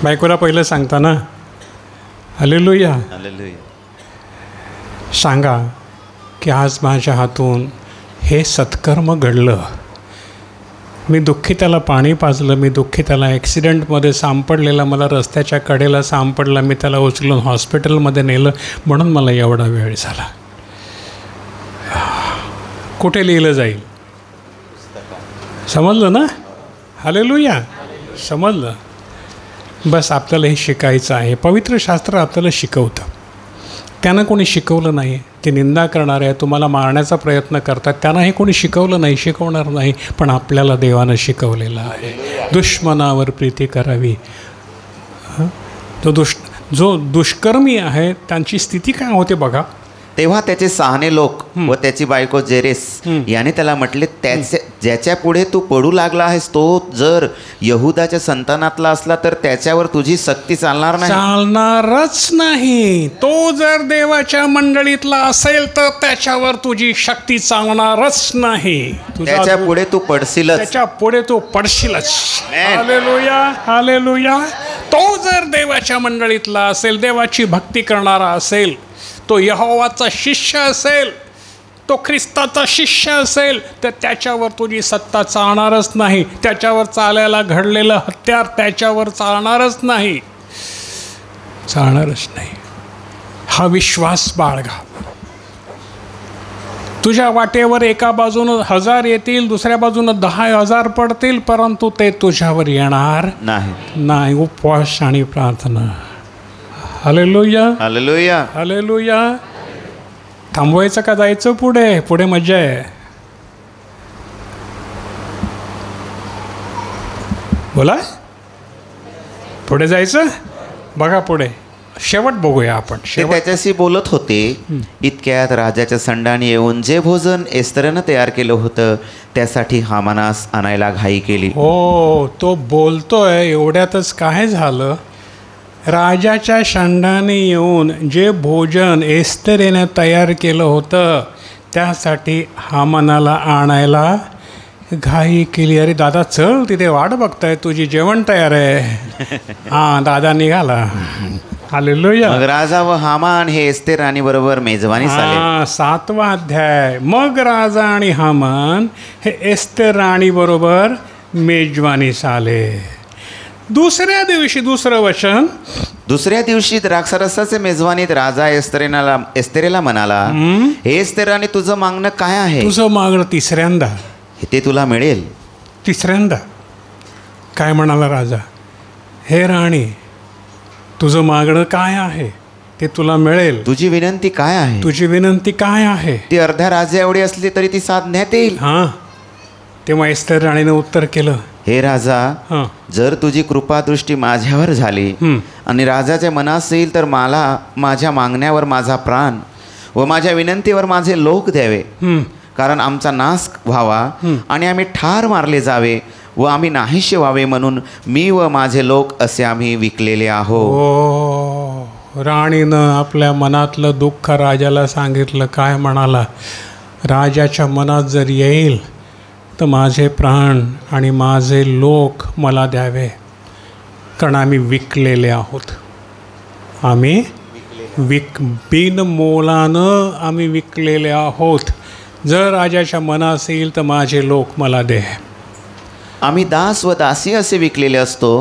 बायकोला पहिलं सांगता ना. हालेलुया. सांगा की आज माझ्या हातून हे सत्कर्म घडलं, मी दुःखी त्याला पाणी पाजलं, मी दुःखी त्याला ॲक्सिडेंटमध्ये सापडलेला, मला रस्त्याच्या कडेला सापडला, मी त्याला उचलून हॉस्पिटलमध्ये नेलं म्हणून मला एवढा वेळ झाला. कुठे लिहिलं जाईल? समजलं ना? हालेलुया. समजलं. बस आपल्याला हे शिकायचं आहे. पवित्र शास्त्र आपल्याला शिकवतं. त्यांना कोणी शिकवलं नाही. ते निंदा करणारे आहे, तुम्हाला मारण्याचा प्रयत्न करतात, त्यांनाही कोणी शिकवलं नाही, शिकवणार नाही. पण आपल्याला देवानं शिकवलेलं आहे दुश्मनावर प्रीती करावी. जो दुष्कर्मी आहे त्यांची स्थिती काय होते बघा. तेव्हा त्याचे सहाने लोक व त्याची बायको जेरेस याने त्याला म्हटले, ज्याच्या पुढे तू पडू लागला आहेस तो जर यहुदाच्या संतानातला असला तर त्याच्यावर तुझी सक्ती चालणार नाही. चालणारच नाही. तो जर देवाच्या मंडळीतला असेल तर त्याच्यावर तुझी शक्ती चालणारच नाही. त्याच्या पुढे तू पडशीलच. त्याच्या पुढे तू पडशीलच. Hallelujah, hallelujah. तो जर देवाच्या मंडळीतला असेल, देवाची भक्ती करणारा असेल, तो यहोवाचा शिष्य असेल, तो ख्रिस्ताचा शिष्य असेल, तर त्याच्यावर तुझी सत्ता चालणारच नाही. त्याच्यावर चालायला घडलेलं हत्यार त्याच्यावर चालणारच नाही, चालणारच नाही. हा विश्वास बाळगा. तुझ्या वाटेवर एका बाजूनं 1000 येतील, दुसऱ्या बाजूनं 10,000 पडतील, परंतु ते तुझ्यावर येणार नाही. उपवास आणि प्रार्थना. Hallelujah, hallelujah, hallelujah. थांबवायचं का जायचं पुढे? पुढे मजा आहे. बोला, पुढे जायचं. बघा पुढे शेवट बघूया आपण. ते त्याच्याशी बोलत होते, इतक्यात राजाच्या संडाने येऊन जे भोजन एस्तरनं तयार केलं होतं त्यासाठी हामानास आणायला घाई केली. हो, तो बोलतोय एवढ्यातच काय झालं? राजाच्या शंडाने येऊन जे भोजन एस्तरेने तयार केलं होतं त्यासाठी हामानाला आणायला घाई केली. अरे दादा चल, तिथे वाट बघताय तुझी, जेवण तयार आहे. हां, दादा निघाला. हालेलुया. मग राजा व हामान हे एस्तेर राणी बरोबर मेजवानीस आले. 7वा अध्याय. मग राजा आणि हामान हे एस्तेर राणी बरोबर मेजवानीस आले. दुसऱ्या दिवशी, दुसरं वचन, दुसऱ्या दिवशी द्राक्षरसाचे मेजवानीत राजा एस्तेरेला म्हणाला, हे एस्तेराने तुझं मागणं काय आहे? तुझं मागणं तिसऱ्यांदा ते तुला मिळेल. तिसऱ्यांदा काय म्हणाला राजा? हे राणी, तुझं मागणं काय आहे ते तुला मिळेल. तुझी विनंती काय आहे? तुझी विनंती काय आहे? ती अर्ध्या राज्या एवढी असली तरी ती साधण्यात येईल. हां. तेव्हा एस्तेर राणीने उत्तर केलं, हे राजा, जर तुझी कृपादृष्टी माझ्यावर झाली आणि राजाच्या मनास येईल तर मला माझ्या मागण्यावर माझा प्राण व माझ्या विनंतीवर माझे लोक द्यावे, कारण आमचा नाश व्हावा आणि आम्ही ठार मारले जावे व आम्ही नाहीसे व्हावे म्हणून मी व माझे लोक असे आम्ही विकलेले आहोत. राणीनं आपल्या मनातलं दुःख राजाला सांगितलं. काय म्हणाला? राजाच्या मनात जर येईल तर माझे प्राण आणि माझे लोक मला द्यावे, कारण आम्ही विकलेले आहोत. आम्ही बिनमोलानं आम्ही विकलेले आहोत. जर राजाच्या मनास येईल तर माझे लोक मला दे. आम्ही दास व दासी असे विकलेले असतो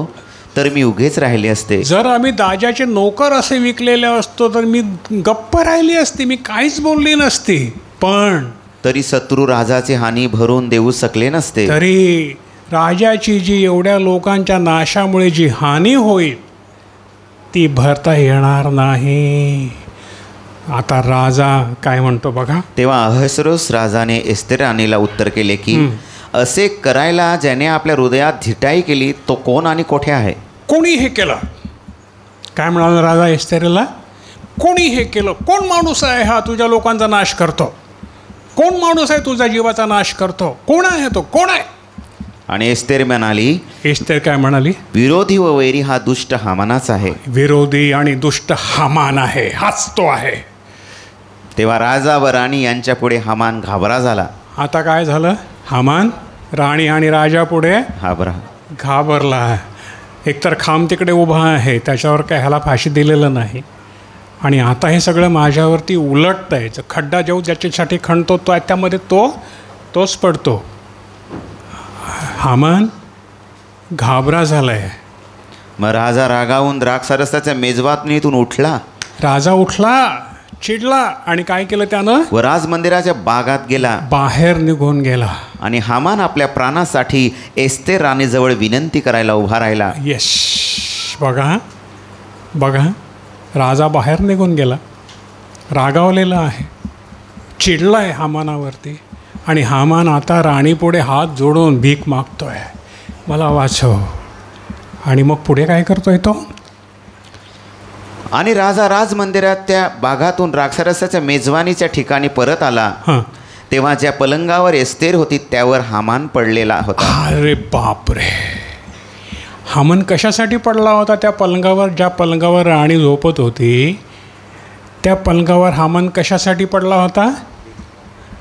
तर मी उगेच राहिले असते. जर आम्ही राजाचे नोकर असे विकलेले असतो तर मी गप्प राहिली असती, मी काहीच बोलली नसती. पण तरी शत्रू राजाची हानी भरून देऊ शकले नसते. तरी राजाची जी एवढ्या लोकांच्या नाशामुळे जी हानी होईल ती भरता येणार नाही. आता राजा काय म्हणतो बघा. तेव्हा अहस्रोस राजाने एस्तेर राणीला उत्तर केले की असे करायला ज्याने आपल्या हृदयात धिटाई केली तो कोण आणि कोठे आहे? कोणी हे केलं? काय म्हणाला राजा एस्तेरला? कोणी हे केलं? कोण माणूस आहे हा तुझ्या लोकांचा नाश करतो? कोण माणूस आहे तुझ्या जीवाचा नाश करतो? कोण आहे तो? कोण आहे? आणि एस्तेर म्हणाली, एस्तेर काय म्हणाली? विरोधी व वैरी हा दुष्ट हामानाच आहे. विरोधी आणि दुष्ट हामान आहे, हाच तो आहे. तेव्हा राजा व राणी यांच्या पुढे हामान घाबरा झाला. आता काय झालं? हामान राणी आणि राजा पुढे घाबरला. एकतर खांब तिकडे उभा आहे, त्याच्यावर काय ह्याला फाशी दिलेलं नाही, आणि आता हे सगळं माझ्यावरती उलटतं आहे. खड्डा जेव्हा ज्याच्यासाठी खणतो तो त्यामध्ये तोच पडतो. हामान घाबरा झाला आहे. मग राजा रागावून द्राक्षारसाच्या मेजवानीतून उठला. राजा उठला, चिडला, आणि काय केलं त्यानं? व राजमंदिराच्या बागात गेला, बाहेर निघून गेला. आणि हामान आपल्या प्राणासाठी एस्तेर राणीजवळ विनंती करायला उभा राहिला. यश, बघा, राजा बाहेर निघून गेला, रागावलेला आहे, चिडला आहे हामानावरती, आणि हामान आता राणीपुढे हात जोडून भीक मागतोय, मला वाचव. आणि मग पुढे काय करतोय तो? आणि राजा राजमंदिरात त्या बागातून द्राक्षारसाच्या मेजवानीच्या ठिकाणी परत आला. हां. तेव्हा ज्या पलंगावर एस्तेर होती त्यावर हामान पडलेला होता. अरे बापरे, हामान कशासाठी पडला होता त्या पलंगावर? ज्या पलंगावर राणी झोपत होती त्या पलंगावर हामान कशासाठी पडला होता?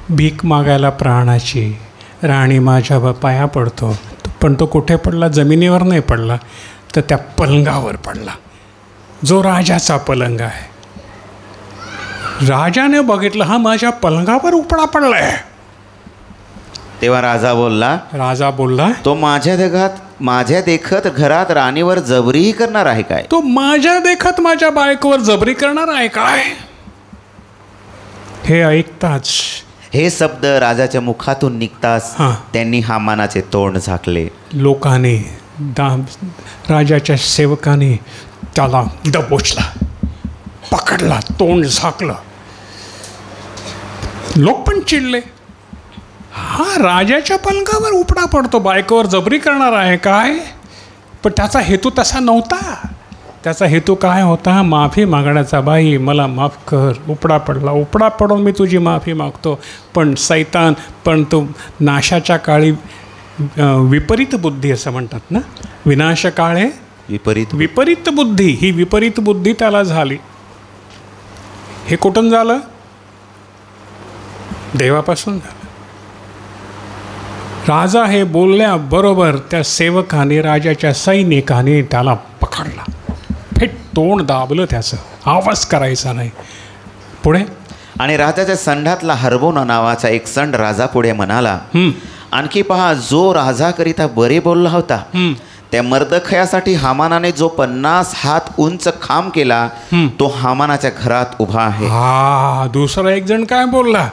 भीक मागायला प्राणाची. राणी माझ्या पाया पडतो, पण तो कुठे पडला? जमिनीवर नाही पडला, तर त्या पलंगावर पडला, जो राजाचा पलंग आहे. राजाने बघितलं, हा माझ्या पलंगावर उपडा पडलाय. तेव्हा राजा बोलला, तो माझ्या देखत घरात राणीवर जबरीही करणार आहे काय? तो माझ्या देखत माझ्या बायकोवर जबरी करणार आहे काय? हे ऐकताच, हे शब्द राजाच्या मुखातून निघताच त्यांनी हामानाचे तोंड झाकले. लोकांनी, राजाच्या सेवकाने त्याला दबोचला, पकडला, तोंड झाकलं. लोक पण चिडले, हा राजाच्या पलंगावर उपडा पडतो, बायकोवर जबरी करणार आहे काय? पण त्याचा हेतू तसा नव्हता. त्याचा हेतू काय होता? माफी मागण्याचा. बाई मला माफ कर, उपडा पडून मी तुझी माफी मागतो. पण सैतान, पण तो नाशाच्या काळी विपरीत बुद्धी असं म्हणतात ना, विनाश काळे विपरीत बुद्धी, ही विपरीत बुद्धी त्याला झाली. हे कुठून झालं? देवापासून झालं. राजा हे बोलल्याबरोबर त्या सेवकाने, राजाच्या सैनिकाने त्याला पकडला, फेट तोंड दाबलं त्याचं, आवाज करायचा नाही. पुढे, आणि राजाच्या संडातला हरबोना नावाचा एक संड राजा पुढे म्हणाला, आणखी पहा, जो राजाकरिता बरे बोलला होता त्या मर्दखयासाठी हामानाने जो 50 हात उंच खांब केला तो हामानाच्या घरात उभा आहे. हा, दुसरा एक जण काय बोलला?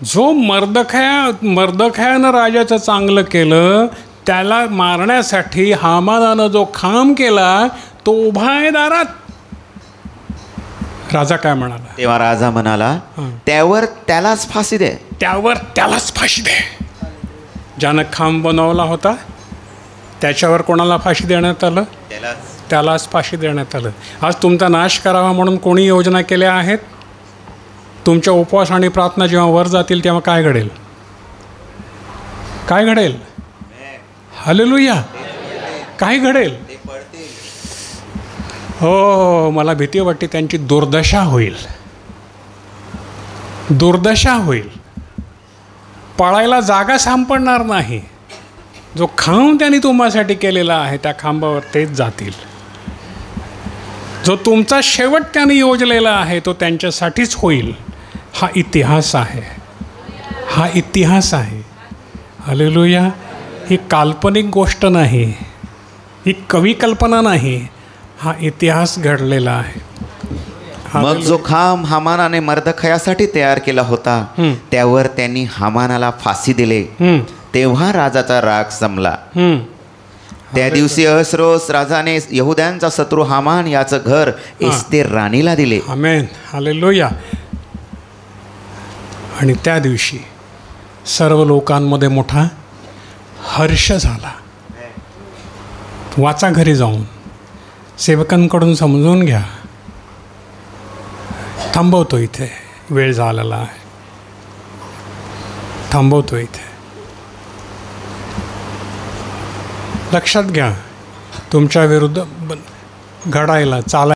जो मर्दखयानं राजाचं चांगलं केलं त्याला मारण्यासाठी हामानानं जो खांब केला तो उभा आहे दारात. राजा काय म्हणाला? तेव्हा राजा म्हणाला, त्यावर त्यालाच फाशी दे. त्यावर त्यालाच फाशी दे. ज्यानं खांब बनवला होता त्याच्यावर कोणाला फाशी देण्यात आलं? त्यालाच फाशी देण्यात आलं. आज तुमचा नाश करावा म्हणून कोणी योजना केल्या आहेत? तुमच्या उपवास आणि प्रार्थना जेव्हा वर जातील तेव्हा काय घडेल? काय घडेल? हालेलुया. काय घडेल? हो, मला भीती वाटते त्यांची दुर्दशा होईल. पळायला जागा सापडणार नाही. जो खांब त्यांनी तुम्हासाठी केलेला आहे त्या खांबावर तेच जातील. जो तुमचा शेवट त्यांनी योजलेला आहे तो त्यांच्यासाठीच होईल. हा इतिहास आहे. हालेलुया. ही काल्पनिक गोष्ट नाही, ही कवी कल्पना नाही, हा इतिहास घडलेला आहे. मग जो खांब हामानाने मर्दखयासाठी तयार केला होता त्यावर त्यांनी हामानाला फाशी दिले. तेव्हा राजाचा राग संपला. त्या दिवशी अहस्रोस राजाने यहुद्यांचा शत्रू हामान याचं घर एस्तेर राणीला दिले. आमेन. हालेलुया. आणि त्या दिवशी सर्व लोकांमध्ये मोठा हर्ष झाला. वाचा घरी जाऊन, सेवकांकडून समजून घ्या. थांबवतो इथे, वेळ झालेला आहे. थांबवतो इथे. लक्षात घ्या, तुमच्या विरुद्ध घडायला, चालायला